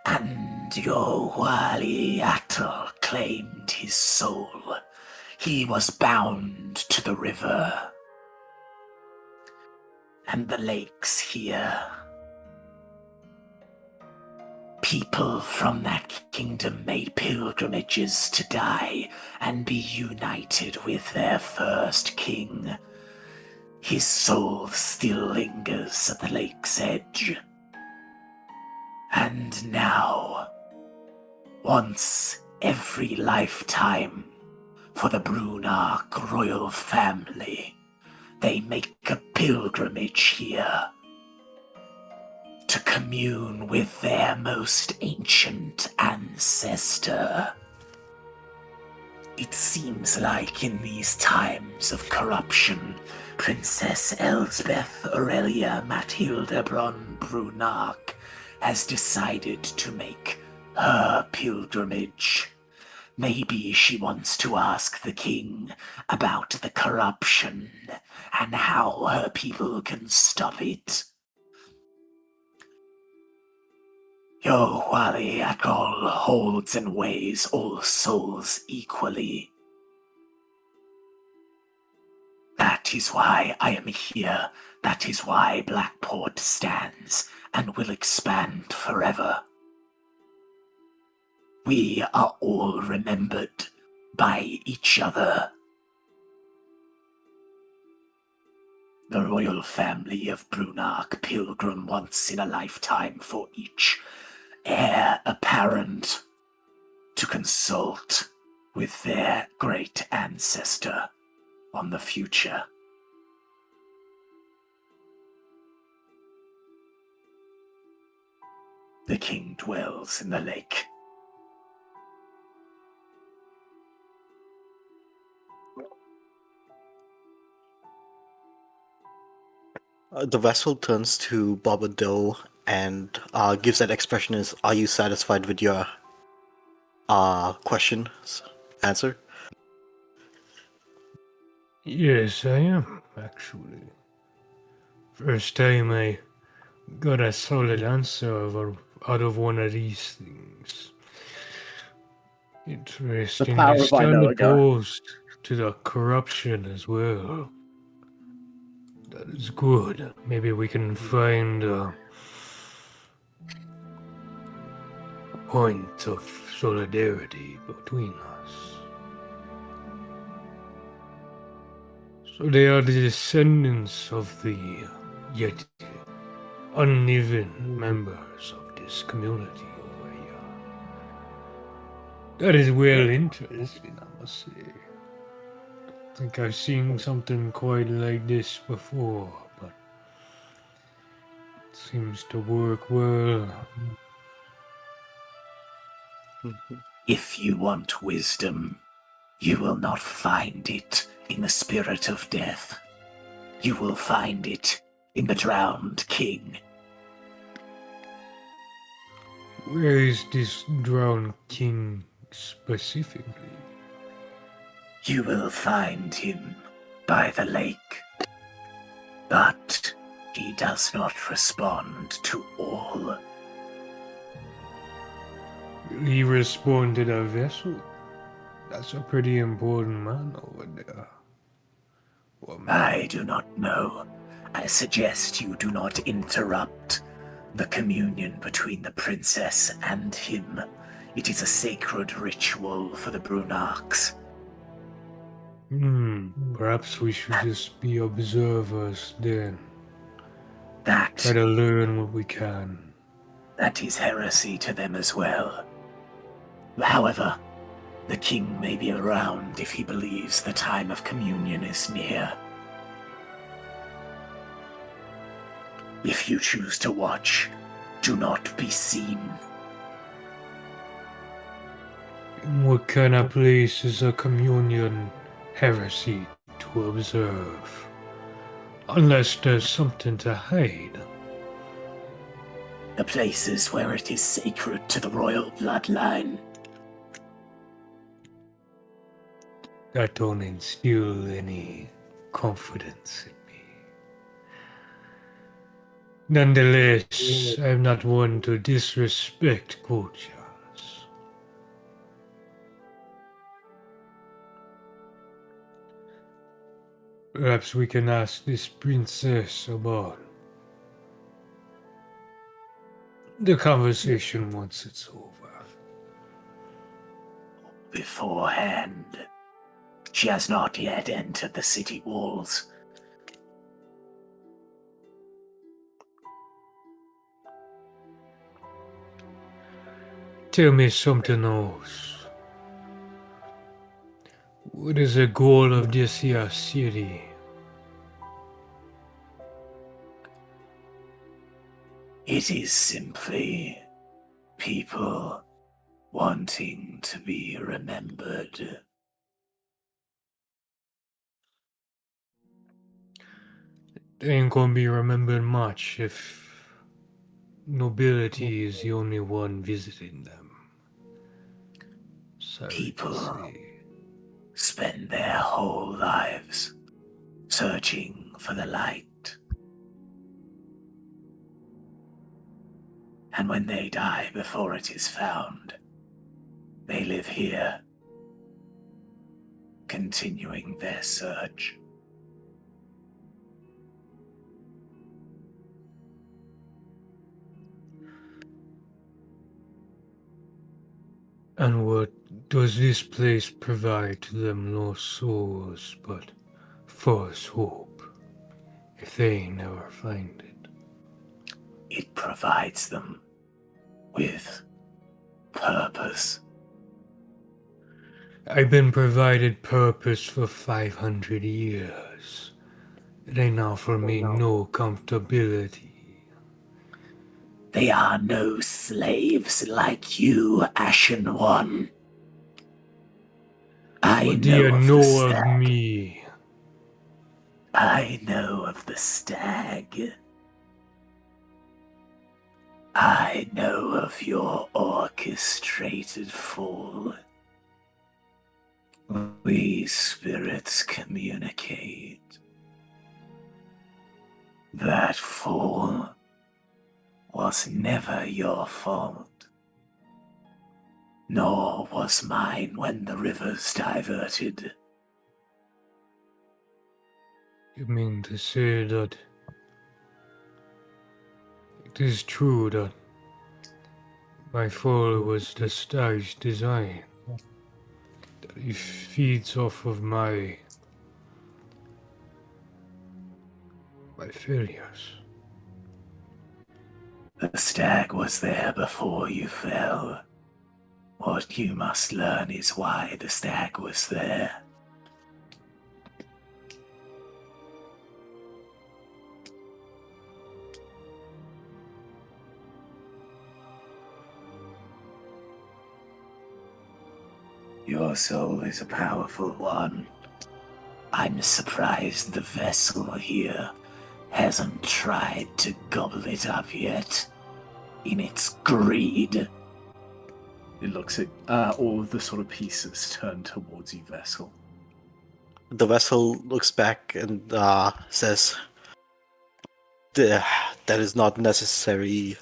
and Yowali Atl claimed his soul. He was bound to the river and the lakes here. People from that kingdom made pilgrimages to die and be united with their first king. His soul still lingers at the lake's edge. And now, once every lifetime, for the Brunach royal family, they make a pilgrimage here to commune with their most ancient ancestor. It seems like in these times of corruption, Princess Elsbeth Aurelia Matilda Bronn Brunach has decided to make her pilgrimage. Maybe she wants to ask the king about the corruption and how her people can stop it. Yowali Atl holds and weighs all souls equally. That is why I am here. That is why Blackport stands and will expand forever. We are all remembered by each other. The royal family of Brunach pilgrim once in a lifetime for each heir apparent to consult with their great ancestor on the future. The king dwells in the lake. The vessel turns to Bobadil and gives that expression as, "Are you satisfied with your answer?" Yes, I am, actually. First time I got a solid answer out of one of these things. Interesting. power You of I stand know a guy. opposed to the corruption as well. That is good. Maybe we can find a point of solidarity between us. So they are the descendants of the yet uneven members of this community over here. That is well interesting, I must say. I think I've seen something quite like this before, but it seems to work well. If you want wisdom, you will not find it in the spirit of death. You will find it in the drowned king. Where is this drowned king specifically? You will find him by the lake. But he does not respond to all. Will he respond to the vessel? That's a pretty important man over there. I do not know. I suggest you do not interrupt the communion between the princess and him. It is a sacred ritual for the Brunachs. Perhaps we should just be observers then. Try That to learn what we can. is heresy to them as well. However, The king may be around if he believes the time of communion is near. If you choose to watch, do not be seen. What kind of place is a communion heresy to observe? Unless there's something to hide. The places where it is sacred to the royal bloodline. That don't instill any confidence in me. Nonetheless, I'm not one to disrespect cultures. Perhaps we can ask this princess about the conversation once it's over. Beforehand, she has not yet entered the city walls. Tell me something else. What is the goal of this here city? It is simply people wanting to be remembered. They ain't gonna be remembered much if nobility is the only one visiting them. Sorry to People say. spend their whole lives searching for the light. And when they die before it is found, they live here, continuing their search. And what does this place provide to them lost souls but false hope, if they never find it? It provides them with purpose. I've been provided purpose for 500 years. They now for me no comfortability. They are no slaves like you, Ashen One. What do you know of me? I know of the stag. I know of your orchestrated fall. We spirits communicate. That fall was never your fault, nor was mine when the rivers diverted. You mean to say that it is true that my fall was the stag's design? That it feeds off of my failures? The stag was there before you fell. What you must learn is why the stag was there. Your soul is a powerful one. I'm surprised the vessel here hasn't tried to gobble it up yet. In its greed. It looks at all of the sort of pieces turned towards you, Vessel. The vessel looks back and says, that is not necessary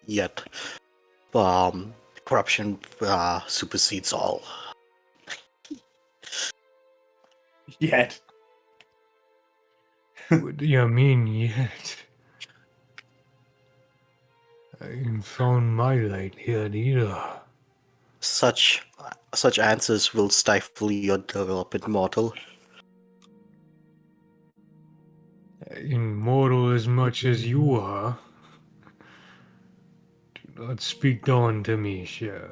yet. Corruption supersedes all. Yet. What do you mean yet? I ain't found my light yet either. Such answers will stifle your development, mortal. Immortal as much as you are. Do not speak down to me, sir.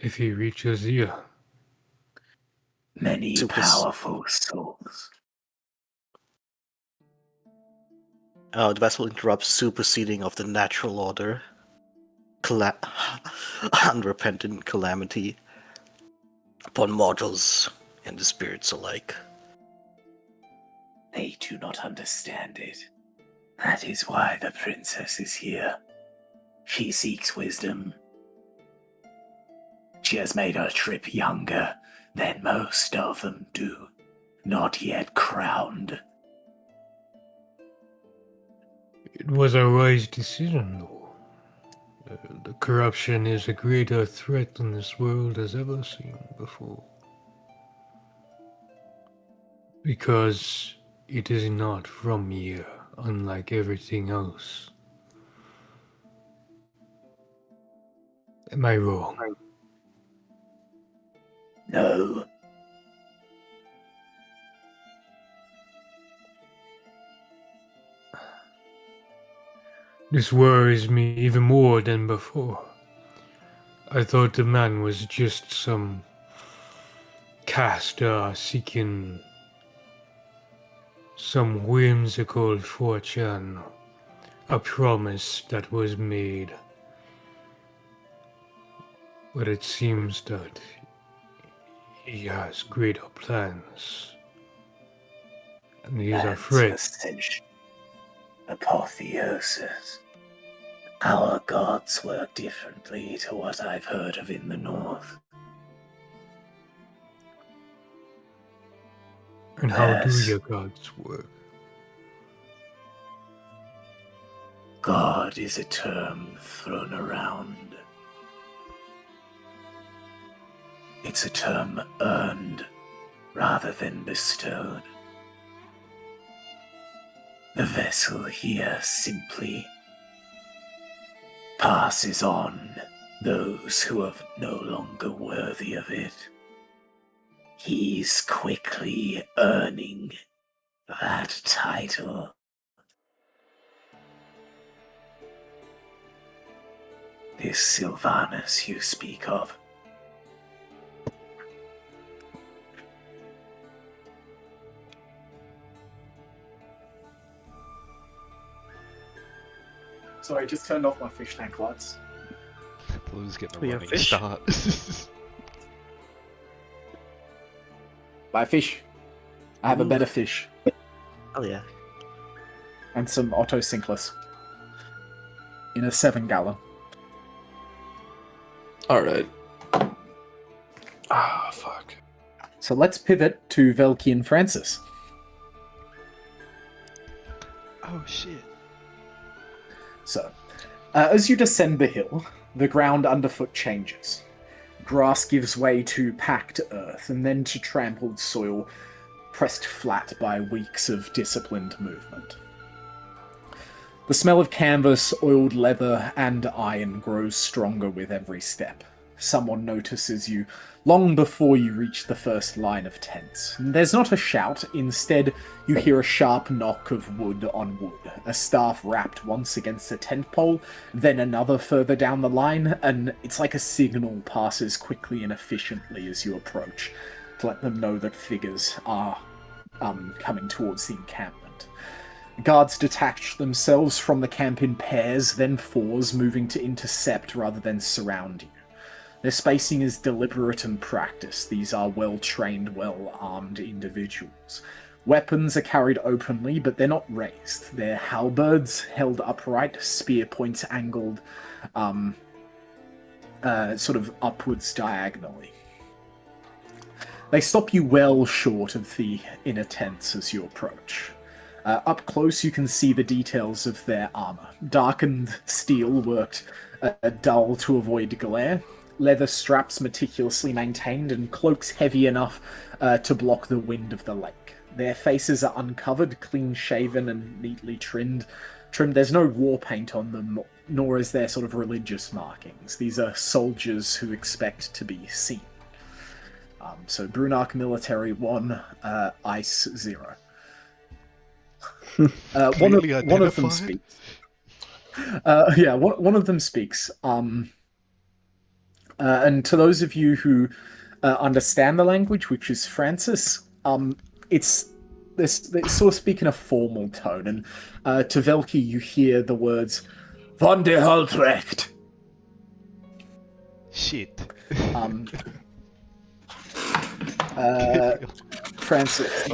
if he reaches here. Many Super- powerful souls. The vessel interrupts superseding of the natural order. Unrepentant calamity upon mortals and the spirits alike. They do not understand it. That is why the princess is here. She seeks wisdom. She has made her trip younger than most of them do. Not yet crowned. It was a wise decision, though. The corruption is a greater threat than this world has ever seen before. Because it is not from here, unlike everything else. Am I wrong? No. This worries me even more than before. I thought the man was just some caster seeking some whimsical fortune, a promise that was made. But it seems that he has greater plans. And he is That's afraid. essential. Apotheosis. Our gods work differently to what I've heard of in the north. And how do Yes. your gods work? God is a term thrown around. It's a term earned rather than bestowed. The vessel here simply passes on those who are no longer worthy of it. He's quickly earning that title. This Sylvanus you speak of. Sorry, I just turned off my fish tank lights. Blue's getting a We have running fish? start. Buy fish. I have a better fish. Oh yeah. And some Otto Sinkless. In a 7-gallon. Alright. Ah, fuck. So let's pivot to Velky and Francis. Oh shit. So, as you descend the hill, the ground underfoot changes. Grass gives way to packed earth and then to trampled soil pressed flat by weeks of disciplined movement. The smell of canvas, oiled leather, and iron grows stronger with every step. Someone notices you long before you reach the first line of tents. There's not a shout, instead you hear a sharp knock of wood on wood, a staff rapped once against a tent pole, then another further down the line, and it's like a signal passes quickly and efficiently as you approach, to let them know that figures are coming towards the encampment. Guards detach themselves from the camp in pairs, then fours, moving to intercept rather than surround you. Their spacing is deliberate and practiced. These are well-trained, well-armed individuals. Weapons are carried openly, but they're not raised. They're halberds held upright, spear points angled sort of upwards diagonally. They stop you well short of the inner tents as you approach. Up close, you can see the details of their armor. Darkened steel worked dull to avoid glare. Leather straps meticulously maintained, and cloaks heavy enough to block the wind of the lake. Their faces are uncovered, clean-shaven, and neatly trimmed. There's no war paint on them, nor is there sort of religious markings. These are soldiers who expect to be seen. So Brunark Military 1, Ice 0. One of them identified? speaks. One of them speaks. And to those of you who understand the language, which is Francis, they sort of speak in a formal tone. And to Velki, you hear the words "Von der Haltrecht." Shit. Francis,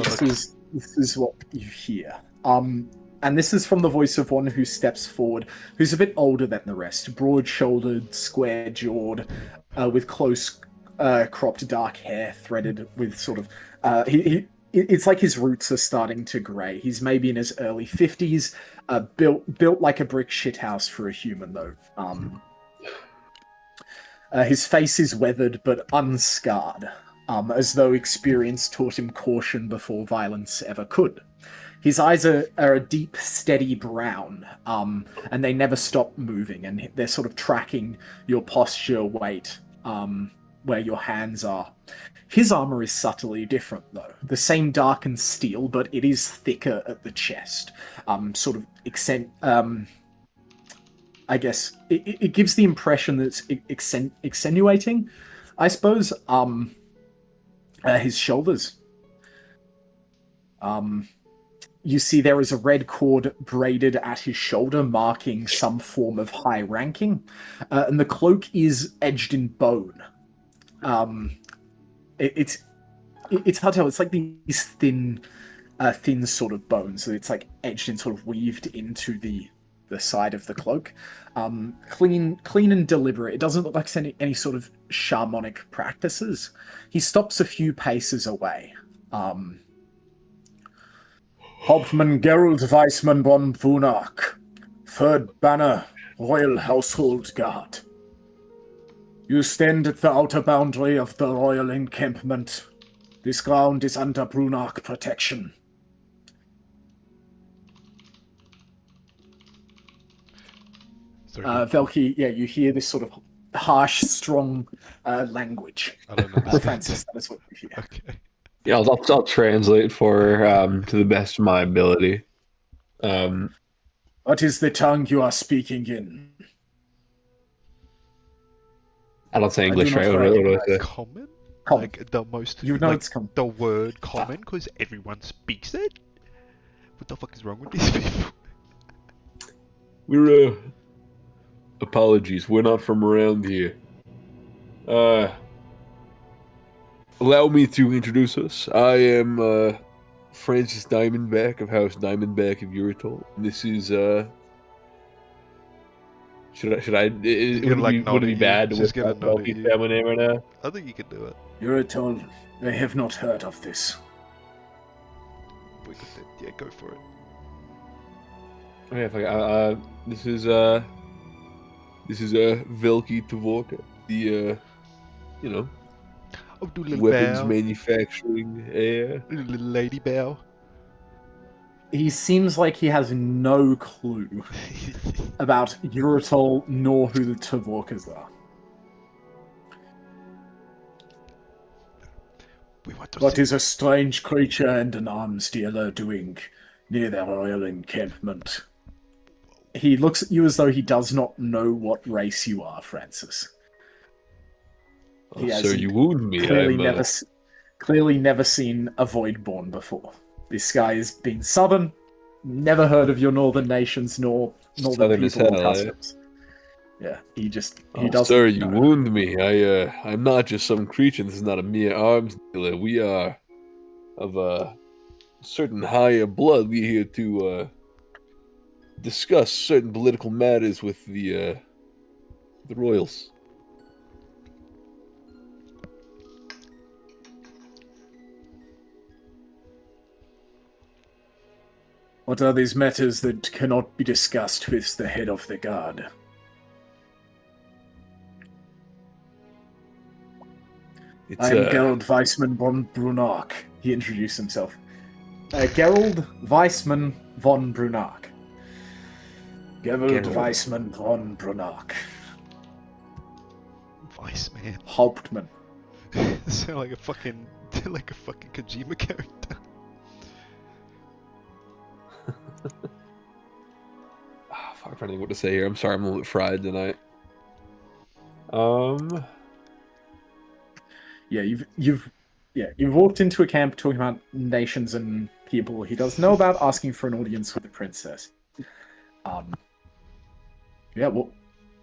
this is what you hear. And this is from the voice of one who steps forward, who's a bit older than the rest, broad-shouldered, square-jawed, with close cropped dark hair threaded with sort of it's like his roots are starting to grey. He's maybe in his early 50s, built like a brick shithouse for a human though. His face is weathered but unscarred, as though experience taught him caution before violence ever could. His eyes are a deep, steady brown, and they never stop moving, and they're sort of tracking your posture, weight, where your hands are. His armor is subtly different, though. The same darkened steel, but it is thicker at the chest. Sort of I guess it gives the impression that it's extenuating, I suppose. His shoulders. You see there is a red cord braided at his shoulder, marking some form of high ranking, and the cloak is edged in bone. It's hard to tell. It's like these thin sort of bones. So it's like edged and sort of weaved into the side of the cloak. Clean and deliberate. It doesn't look like any sort of shamanic practices. He stops a few paces away. Hauptmann Gerald Weissmann von Brunach, 3rd Banner, Royal Household Guard. You stand at the outer boundary of the royal encampment. This ground is under Brunach protection. Velki, yeah, you hear this sort of harsh, strong language. I don't know. Francis, that is what you hear. Okay. Yeah, I'll translate for her to the best of my ability. What is the tongue you are speaking in? I don't say I English, do not right? What do I say? Common? Common. Like the most. You know like, it's common. the word common because everyone speaks it? What the fuck is wrong with these people? We're apologies, we're not from around here. Allow me to introduce us. I am Francis Diamondback of House Diamondback of Uritol. This is should I would it be bad to Just whip gonna out nod at Velky's you. family name right now? I think you can do it. Uritol, I have not heard of this. We could, yeah, go for it. Okay, this is Velky Tvorka, the Oh, do a little weapons bow. manufacturing Do a little lady bow. He seems like he has no clue about Uritol nor who the Tvorkas are. We want to What see- is a strange creature and an arms dealer doing near their royal encampment? He looks at you as though he does not know what race you are, Francis. He so hasn't you wound me. Clearly never seen a Voidborn before. This guy has been southern, never heard of your northern nations nor the Southern as people or hell, customs. Yeah, he doesn't. Sir, you know. wound me. I'm not just some creature. This is not a mere arms dealer. We are of a certain higher blood. We're here to discuss certain political matters with the royals. What are these matters that cannot be discussed with the head of the guard? I am Gerald Weissmann von Brunach. He introduced himself. Gerald Weissmann von Brunach. Gerald Weissmann von Brunach. Vice man. Hauptmann. Sound like a fucking Kojima character. Fuck, I'm trying to think what to say here. I'm sorry, I'm a little bit fried tonight. Yeah, you've walked into a camp talking about nations and people he doesn't know about, asking for an audience with the princess. Yeah, well,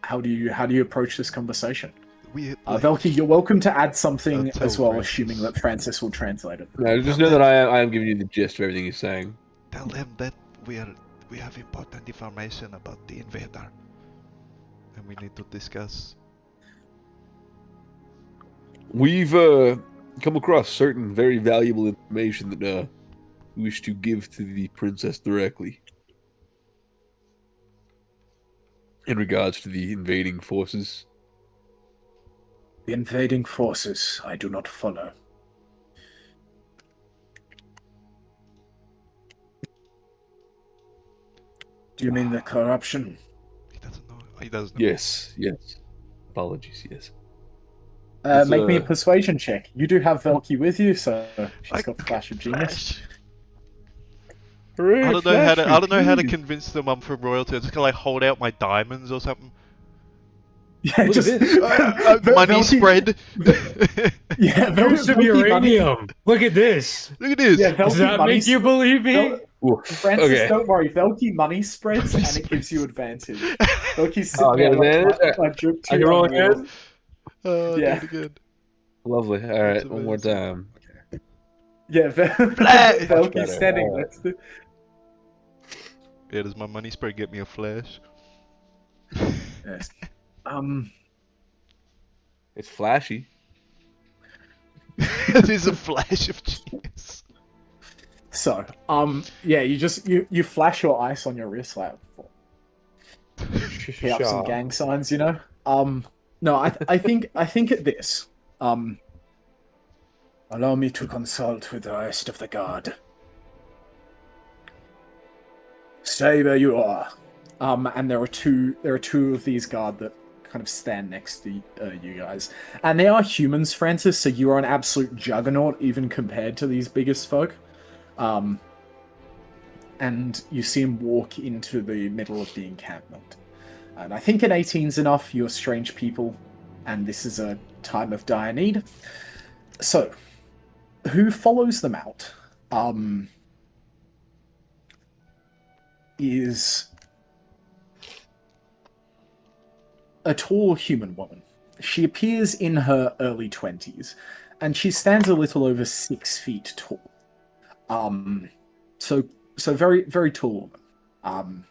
how do you approach this conversation? Velky, you're welcome to add something I'll tell as well, Francis. assuming that Francis will translate it. No, just know that I am giving you the gist of everything he's saying. Tell them that we have important information about the invader, and we need to discuss. We've come across certain very valuable information that we wish to give to the princess directly in regards to the invading forces. The invading forces, I do not follow. Do you mean the corruption? He doesn't know. He doesn't. Yes. Apologies, yes. Make me a persuasion check. You do have Velky with you, so she's got Flash of Genius. I don't know how to convince them I'm from royalty. I'm just gonna like hold out my diamonds or something. Yeah, just Money spread. Yeah, There's some uranium. Look at this. Look at this. Yeah, Does Velky that money make you believe me? Francis, Okay. don't worry. Velky money spreads, and it gives you advantage. Velky's Oh, sitting yeah, there man. like drip I can roll again? Yeah. Do it again. Lovely. All right, That's one more amazing. time. Yeah, Flash! Velky's Better. standing Alright. next to. Yeah, does my money spread get me a flash? Yes. It's flashy. There's a flash of genius. So, yeah, you flash your ice on your wrist like put up some gang signs, you know. No, I think at this. Allow me to consult with the rest of the guard. Stay where you are. And there are two of these guard that kind of stand next to you guys, and they are humans, Francis. So you are an absolute juggernaut, even compared to these biggest folk. And you see him walk into the middle of the encampment. And I think an 18's enough. You're strange people, and this is a time of dire need. So, who follows them out? Is a tall human woman. She appears in her early 20s, and she stands a little over 6 feet tall. So very, very tall woman.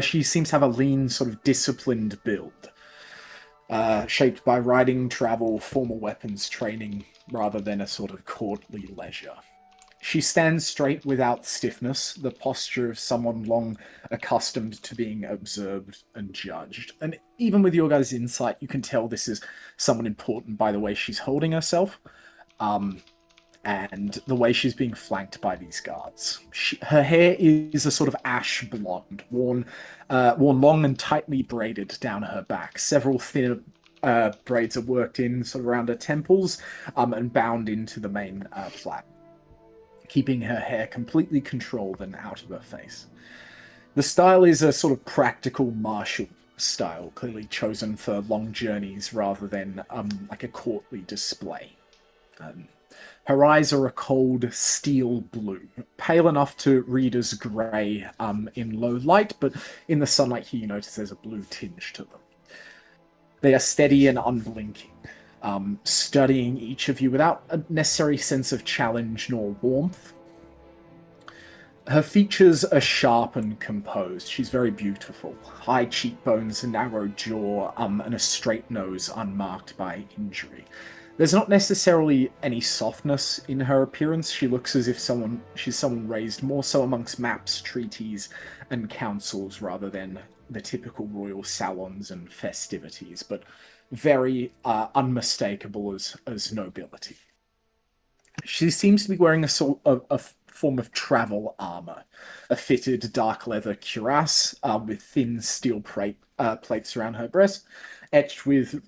She seems to have a lean, sort of disciplined build, shaped by riding, travel, formal weapons training, rather than a sort of courtly leisure. She stands straight without stiffness, the posture of someone long accustomed to being observed and judged. And even with your guys' insight, you can tell this is someone important by the way she's holding herself, and the way she's being flanked by these guards. Her hair is a sort of ash blonde, worn long and tightly braided down her back. Several thin braids are worked in sort of around her temples, and bound into the main plait, keeping her hair completely controlled and out of her face. The style is a sort of practical martial style, clearly chosen for long journeys rather than like a courtly display. Her eyes are a cold steel blue, pale enough to read as grey in low light, but in the sunlight here you notice there's a blue tinge to them. They are steady and unblinking, studying each of you without a necessary sense of challenge nor warmth. Her features are sharp and composed. She's very beautiful. High cheekbones, a narrow jaw, and a straight nose unmarked by injury. There's not necessarily any softness in her appearance. She looks as if she's someone raised more so amongst maps, treaties, and councils rather than the typical royal salons and festivities, but very unmistakable as nobility. She seems to be wearing a form of travel armor, a fitted dark leather cuirass with thin steel plates around her breast, etched with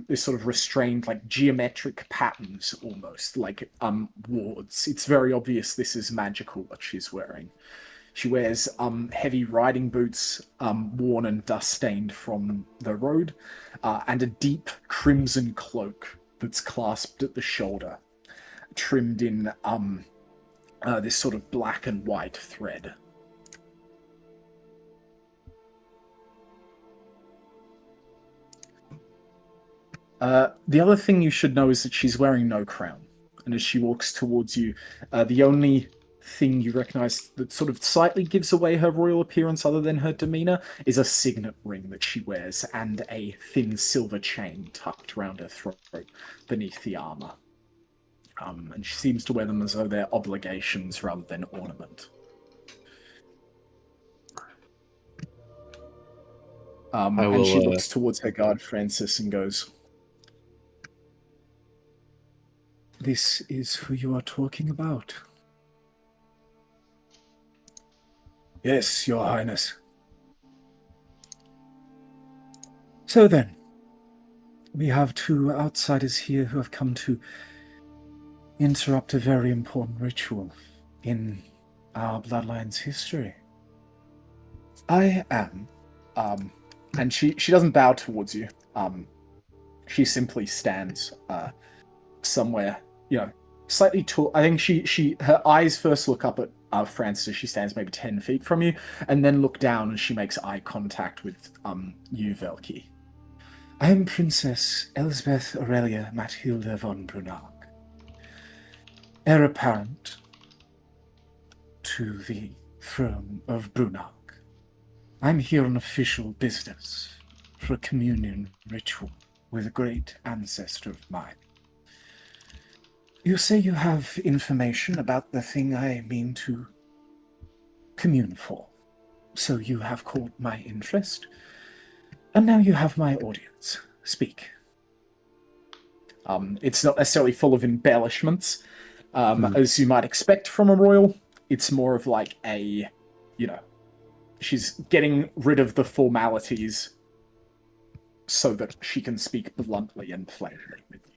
this sort of restrained, like geometric patterns almost, like wards. It's very obvious this is magical what she's wearing. She wears heavy riding boots, worn and dust-stained from the road, and a deep crimson cloak that's clasped at the shoulder, trimmed in this sort of black and white thread. The other thing you should know is that she's wearing no crown, and as she walks towards you, the only thing you recognize that sort of slightly gives away her royal appearance other than her demeanor is a signet ring that she wears and a thin silver chain tucked around her throat beneath the armor. And she seems to wear them as though they're obligations rather than ornament. And she looks towards her guard, Francis, and goes, "This is who you are talking about?" "Yes, Your Highness." "So then, we have two outsiders here who have come to interrupt a very important ritual in our bloodline's history." "I am." And she doesn't bow towards you. She simply stands somewhere, slightly tall. I think her eyes first look up at Francis as she stands maybe 10 feet from you, and then look down as she makes eye contact with you, Velki. "I am Princess Elsbeth Aurelia Mathilda von Brunag, heir apparent to the throne of Brunag. I'm here on official business for a communion ritual with a great ancestor of mine. You say you have information about the thing I mean to commune for, so you have caught my interest, and now you have my audience. Speak." It's not necessarily full of embellishments, as you might expect from a royal. It's more of like a, she's getting rid of the formalities so that she can speak bluntly and plainly with you.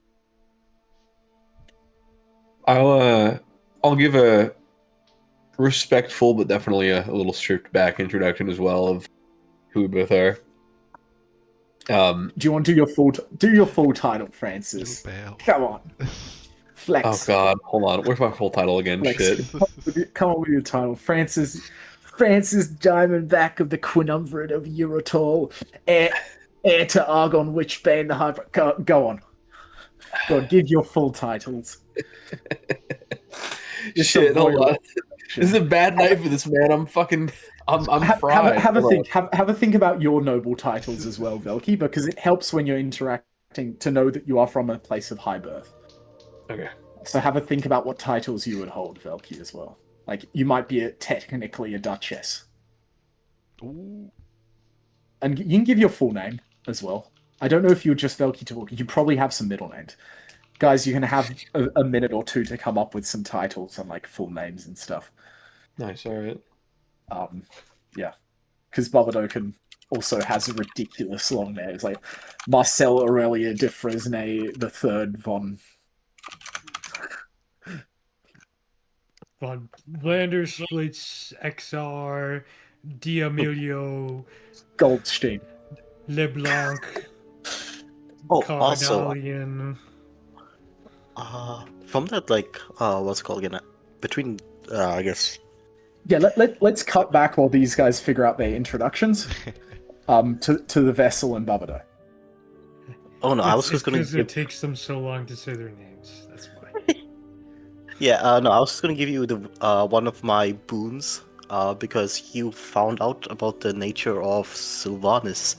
I'll give a respectful but definitely a little stripped back introduction as well of who we both are. Do you want to do your full title, Francis? Come on. Flex. Oh god, hold on. Where's my full title again? Flex. Shit. Come on with your title. Francis Diamondback of the Quinumvirate of Eurotol, heir to Argon, Witchbane, the Hybrid. Go on. Go on, give your full titles. Shit, hold on. This is a bad night for this man. I'm fried. Have a think about your noble titles as well, Velki, because it helps when you're interacting to know that you are from a place of high birth. Okay. So have a think about what titles you would hold, Velki, as well. Like, you might be technically a duchess. Ooh. And you can give your full name as well. I don't know if you're just Velki talking. You probably have some middle names. Guys, you can have a minute or two to come up with some titles and, like, full names and stuff. Nice, alright. Yeah. Because Bobadokan also has a ridiculous long name. It's like Marcel Aurelia de Fresnay the Third von... Von Blander Splits, XR, D'Amelio, Goldstein. LeBlanc, Also, Cardalian. from that, like, what's it called again? Between, I guess. Yeah, let's cut back while these guys figure out their introductions to the vessel and Babado. Oh no, I was just gonna. Because it takes them so long to say their names. That's why. Yeah, no, I was just gonna give you the one of my boons, because you found out about the nature of Sylvanas.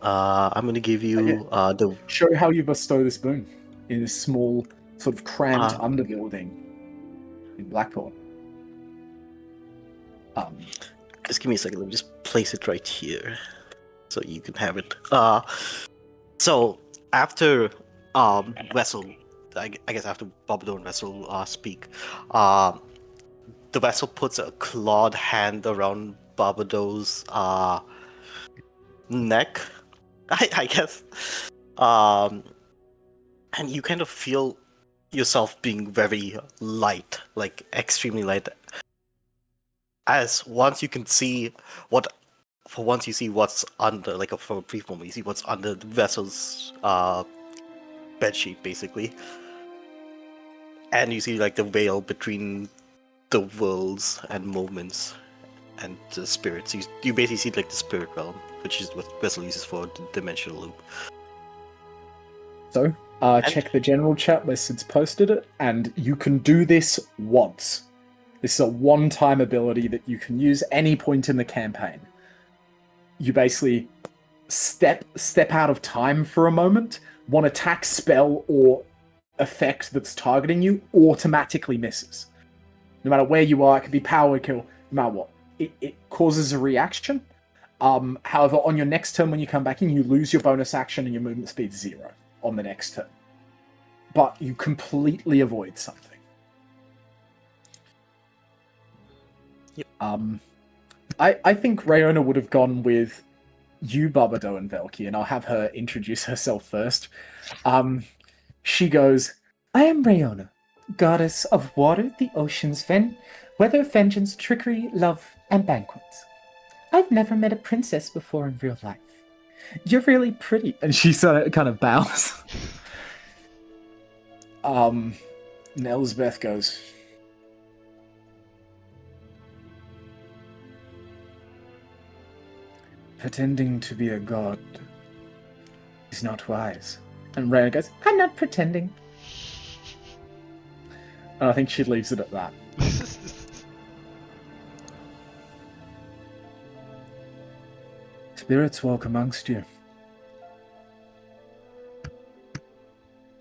I'm gonna give you the. Show how you bestow this boon in a small, sort of cramped underbuilding in Blackthorn. Just give me a second. Let me just place it right here, so you can have it. So after Vessel, I guess after Bobado and Vessel speak, the Vessel puts a clawed hand around Bobado's neck, I guess, and you kind of feel yourself being very light, like extremely light. As once you can see once you see what's under, like for a brief moment, you see what's under the vessel's bedsheet basically, and you see like the veil between the worlds and moments and the spirits. You basically see like the spirit realm, which is what Vessel uses for the dimensional loop. So, check the general chat where Sid's posted it, and you can do this once. This is a one-time ability that you can use any point in the campaign. You basically step out of time for a moment. One attack, spell, or effect that's targeting you automatically misses. No matter where you are, it could be power kill, no matter what. It causes a reaction. However, on your next turn when you come back in, you lose your bonus action and your movement speed 0 on the next turn. But you completely avoid something. Yep. I think Rayona would have gone with you, Babado, and Velki, and I'll have her introduce herself first. She goes, I am Rayona, goddess of water, the ocean's weather, vengeance, trickery, love, and banquets. I've never met a princess before in real life. You're really pretty. And she sort of kind of bows. Nelsbeth goes, pretending to be a god is not wise. And Rayona goes, I'm not pretending. And I think she leaves it at that. Spirits walk amongst you.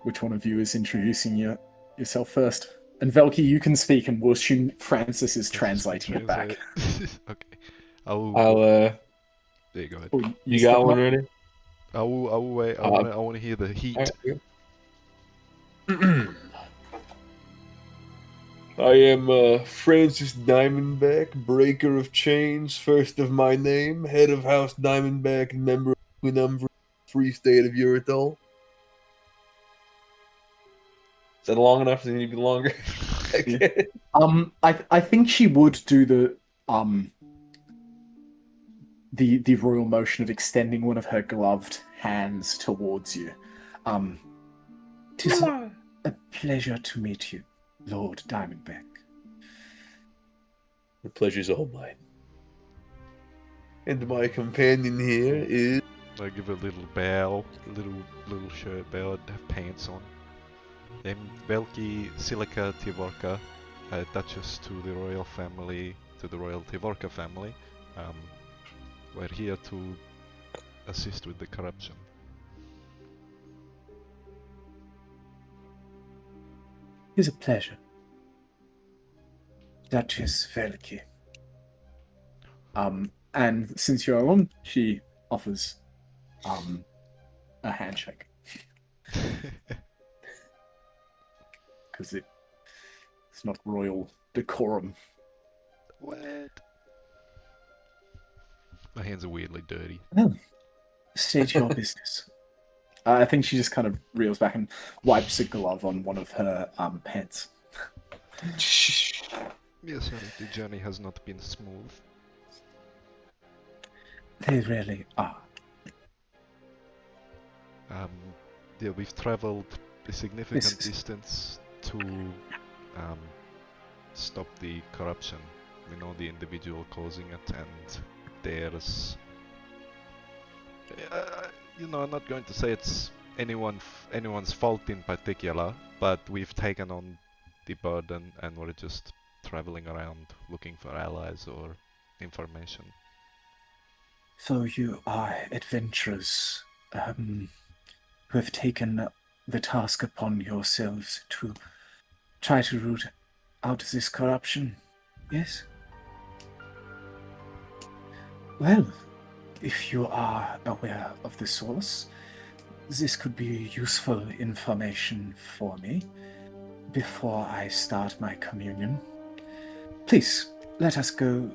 Which one of you is introducing yourself first? And Velki, you can speak, and we'll assume Francis is translating it back. Okay. I'll I'll there you go. Oh, you step got one up? ready? I will wait. I want to hear the heat. I am Francis Diamondback, breaker of chains, first of my name, head of House Diamondback, and member of Quinumvra, Free State of Uritol. Is that long enough? Does it need to be longer? Okay. I think she would do the royal motion of extending one of her gloved hands towards you. Tis a pleasure to meet you, Lord Diamondback. The pleasure's all mine. And my companion here is... I give a little bow, little shirt bow, and have pants on. I'm Velki Silica Tivorka, Duchess to the royal family, to the royal Tivorka family. We're here to assist with the corruption. It's a pleasure. Duchess Velki. And since you're alone, she offers a handshake. Because it's not royal decorum. What? My hands are weirdly dirty. Well, state your business. I think she just kind of reels back and wipes a glove on one of her pants. Yes, sir, the journey has not been smooth. They really are. Yeah, we've traveled a significant This is- distance to stop the corruption. We know the individual causing it, and there's... you know, I'm not going to say it's anyone's fault in particular, but we've taken on the burden and we're just traveling around looking for allies or information. So you are adventurers who have taken the task upon yourselves to try to root out this corruption, yes? Well, if you are aware of the source, this could be useful information for me before I start my communion. Please, let us go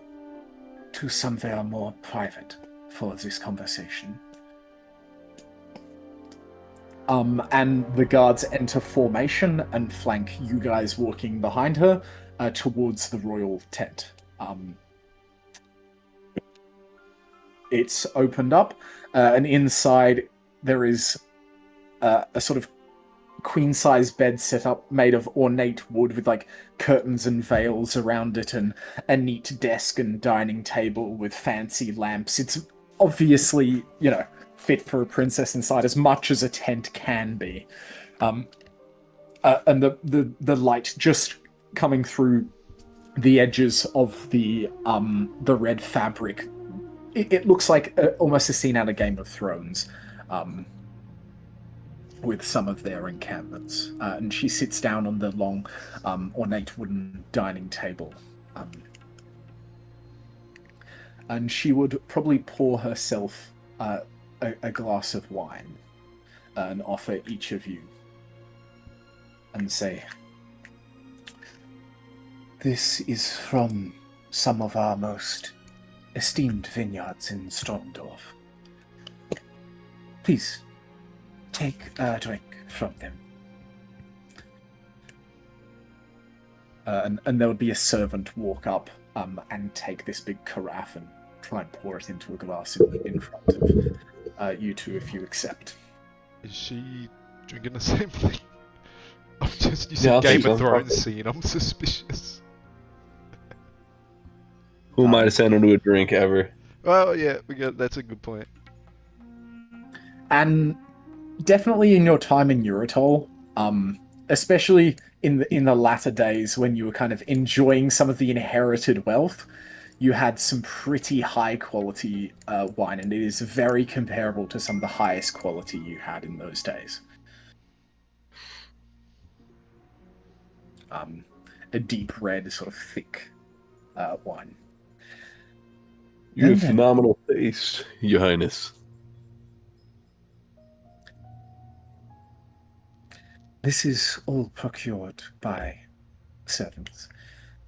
to somewhere more private for this conversation. And the guards enter formation and flank you guys walking behind her towards the royal tent. It's opened up, and inside there is a sort of queen-size bed set up made of ornate wood with like curtains and veils around it, and a neat desk and dining table with fancy lamps. It's obviously, fit for a princess inside as much as a tent can be. And the light just coming through the edges of the red fabric. It looks like almost a scene out of Game of Thrones, with some of their encampments. And she sits down on the long, ornate wooden dining table. And she would probably pour herself a glass of wine and offer each of you and say, "This is from some of our most esteemed vineyards in Stormdorf. Please, take a drink from them." And there would be a servant walk up and take this big carafe and try and pour it into a glass in front of you two if you accept. Is she drinking the same thing? I'm just, you Yeah, said I'll Game take of some. Thrones scene, I'm suspicious. Who might have sent him to a drink ever? Well, yeah, that's a good point. And definitely in your time in Eurotol, especially in the latter days when you were kind of enjoying some of the inherited wealth, you had some pretty high quality wine, and it is very comparable to some of the highest quality you had in those days. A deep red, sort of thick wine. You have Then- phenomenal taste, Your Highness. This is all procured by servants,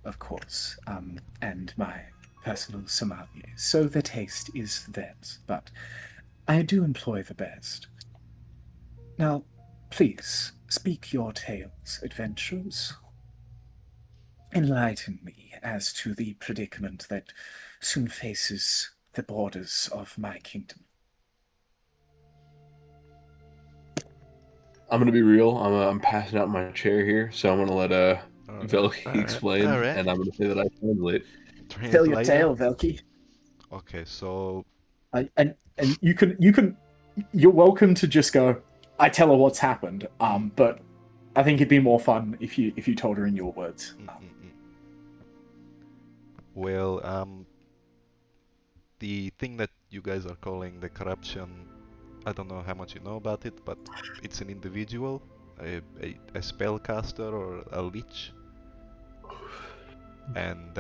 of course, and my personal sommelier, so the taste is theirs, but I do employ the best. Now, please, speak your tales, adventurers. Enlighten me as to the predicament that soon faces the borders of my kingdom. I'm gonna be real. I'm passing out my chair here, so I'm gonna let Velky explain, alright. and I'm gonna say that I translate. Tell your Translator? tale, Velky. Okay, so And you're welcome to just go, "I tell her what's happened." But I think it'd be more fun if you told her in your words. well, the thing that you guys are calling the corruption, I don't know how much you know about it, but it's an individual, a spellcaster or a lich, and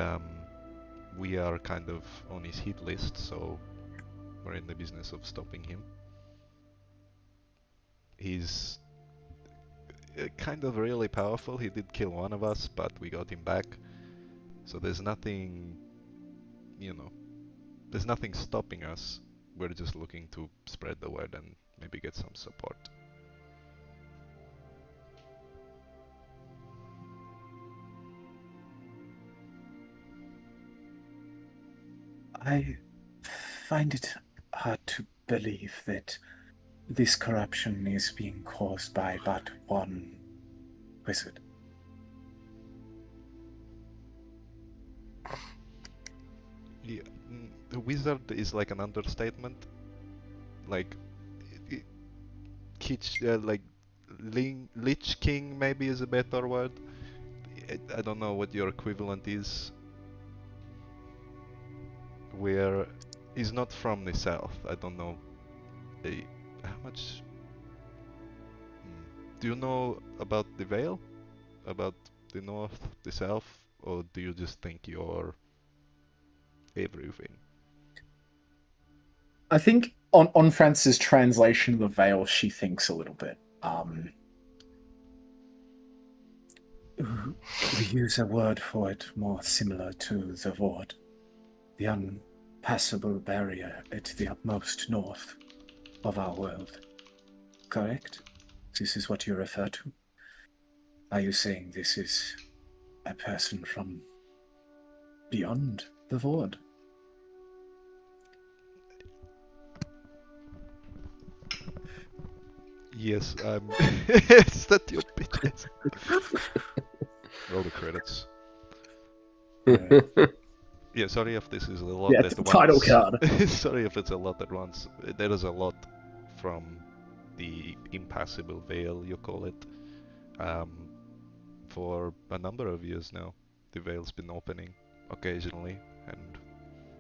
we are kind of on his hit list, so we're in the business of stopping him. He's kind of really powerful. He did kill one of us, but we got him back. So there's nothing, there's nothing stopping us. We're just looking to spread the word and maybe get some support. I find it hard to believe that this corruption is being caused by but one wizard. Yeah, the wizard is like an understatement. Like, Lich King maybe is a better word. I don't know what your equivalent is. Where he's not from the south. I don't know how much. Do you know about the Vale? About the north, the south, or do you just think you're everything? I think on France's translation of the Veil, she thinks a little bit. We use a word for it more similar to the Vord, the unpassable barrier at the utmost north of our world. Correct? This is what you refer to? Are you saying this is a person from beyond the Vord? Yes, is that your bitch? Roll the credits. Yeah, sorry if this is a lot Yeah, at it's the once. title card. Sorry if it's a lot at once. There is a lot from the impassable veil, you call it. For a number of years now, the veil's been opening occasionally, and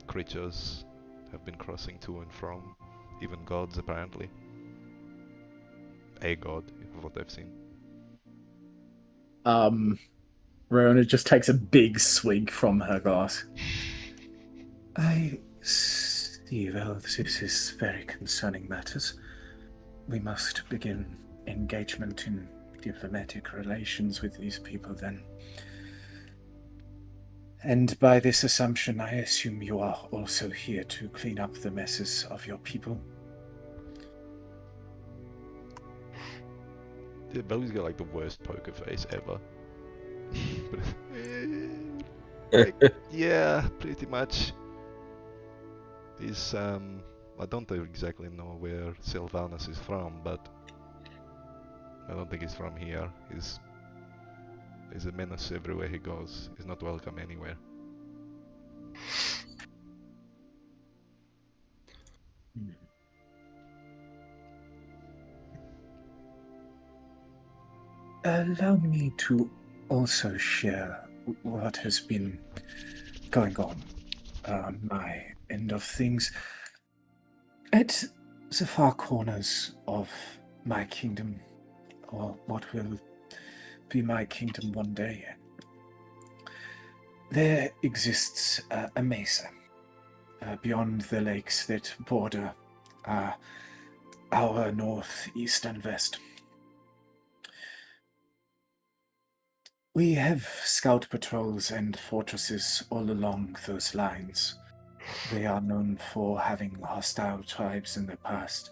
creatures have been crossing to and from, even gods apparently. A god, of what I've seen. Rona just takes a big swig from her glass. I see. Well, this is very concerning matters. We must begin engagement in diplomatic relations with these people then. And by this assumption, I assume you are also here to clean up the messes of your people. Yeah, Belly's got like the worst poker face ever. But like, yeah, pretty much. He's I don't exactly know where Sylvanus is from, but I don't think he's from here. He's a menace everywhere he goes. He's not welcome anywhere. Allow me to also share what has been going on my end of things. At the far corners of my kingdom, or what will be my kingdom one day, there exists a mesa beyond the lakes that border our north, east, and west. We have scout patrols and fortresses all along those lines. They are known for having hostile tribes in the past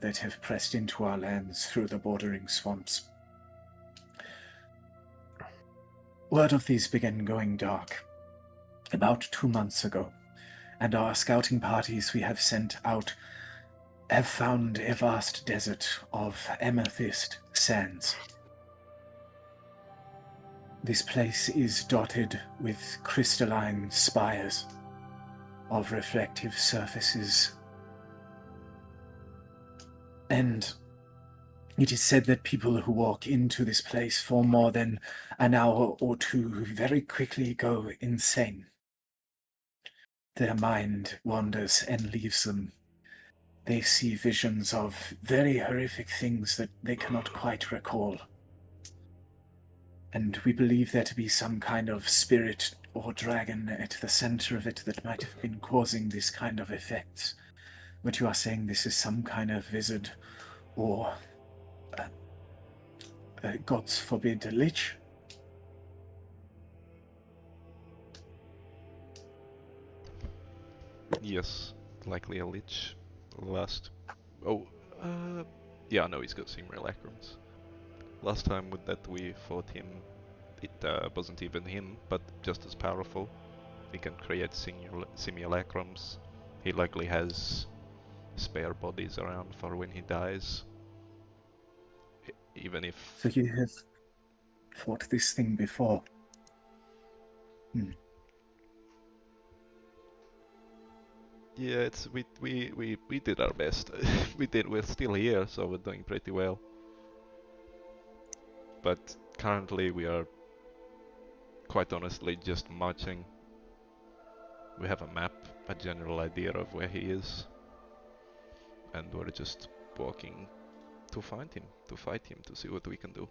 that have pressed into our lands through the bordering swamps. Word of these began going dark about 2 months ago, and our scouting parties we have sent out have found a vast desert of amethyst sands. This place is dotted with crystalline spires of reflective surfaces, and it is said that people who walk into this place for more than an hour or two very quickly go insane. Their mind wanders and leaves them. They see visions of very horrific things that they cannot quite recall. And we believe there to be some kind of spirit or dragon at the center of it that might have been causing this kind of effects. But you are saying this is some kind of wizard or, gods forbid, a lich? Yes, likely a lich. Last. Oh, yeah, no, he's got simulacrums. Last time that we fought him, it wasn't even him, but just as powerful. He can create simulacrums. He likely has spare bodies around for when he dies. Even if... So you have fought this thing before? Yeah, it's we did our best. We're still here, so we're doing pretty well. But currently we are, quite honestly, just marching. We have a map, a general idea of where he is, and we're just walking to find him, to fight him, to see what we can do.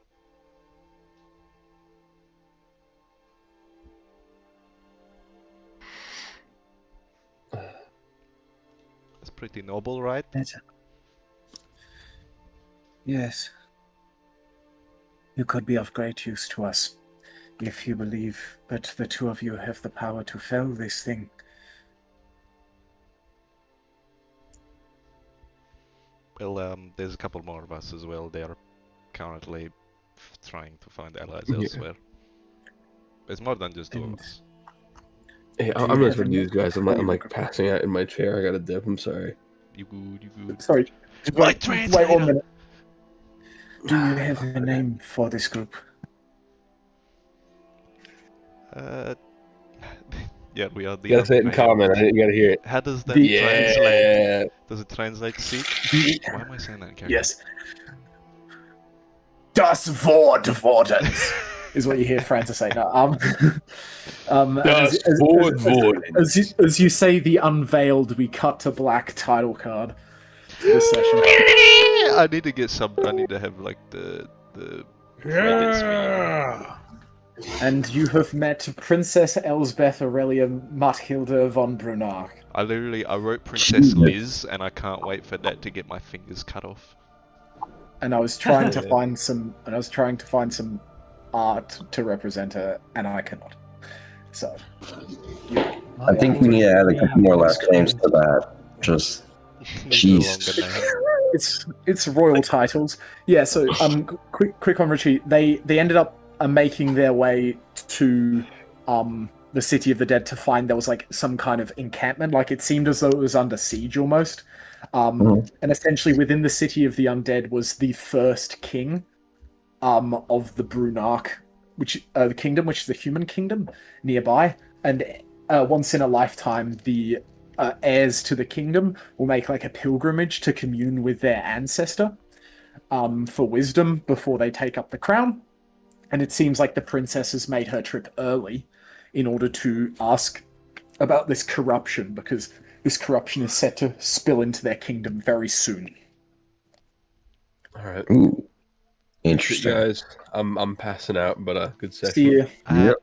It's pretty noble, right? Yes. You could be of great use to us, if you believe that the two of you have the power to fell this thing. Well, there's a couple more of us as well. They are currently trying to find allies elsewhere. There's more than just two of us. Hey, I'm not for these guys. I'm like passing out in my chair. I got a dip. I'm sorry. You good, you good. Sorry. Right, Wait 1 minute. Do you have a name for this group? Yeah, we are the. You gotta say it in Unveiled. comment. You gotta hear it. How does that The- translate? Yeah. Does it translate to seek? Why am I saying that in character? Yes. Das Wort Wardens is what you hear Francis say. No, and Das Wort Wardens. as you say the unveiled, we cut to black title card for this session. I need to get some. I need to have like the. Yeah. And you have met Princess Elsbeth Aurelia Mathilde von Brunach. I wrote Princess Liz, and I can't wait for that to get my fingers cut off. And I was trying to find some art to represent her, and I cannot. So I think we need to add a couple more last names to that. Just jeez. It's royal titles. Yeah. So quick on Richie. They ended up making their way to the City of the Dead to find there was like some kind of encampment. Like it seemed as though it was under siege almost. And essentially within the City of the Undead was the first king of the Brunach, which the kingdom, which is the human kingdom nearby. And once in a lifetime, the heirs to the kingdom will make like a pilgrimage to commune with their ancestor for wisdom before they take up the crown. And it seems like the princess has made her trip early in order to ask about this corruption, because this corruption is set to spill into their kingdom very soon. All right. Ooh. Interesting. Guys, I'm passing out, but good session. See you. Yep.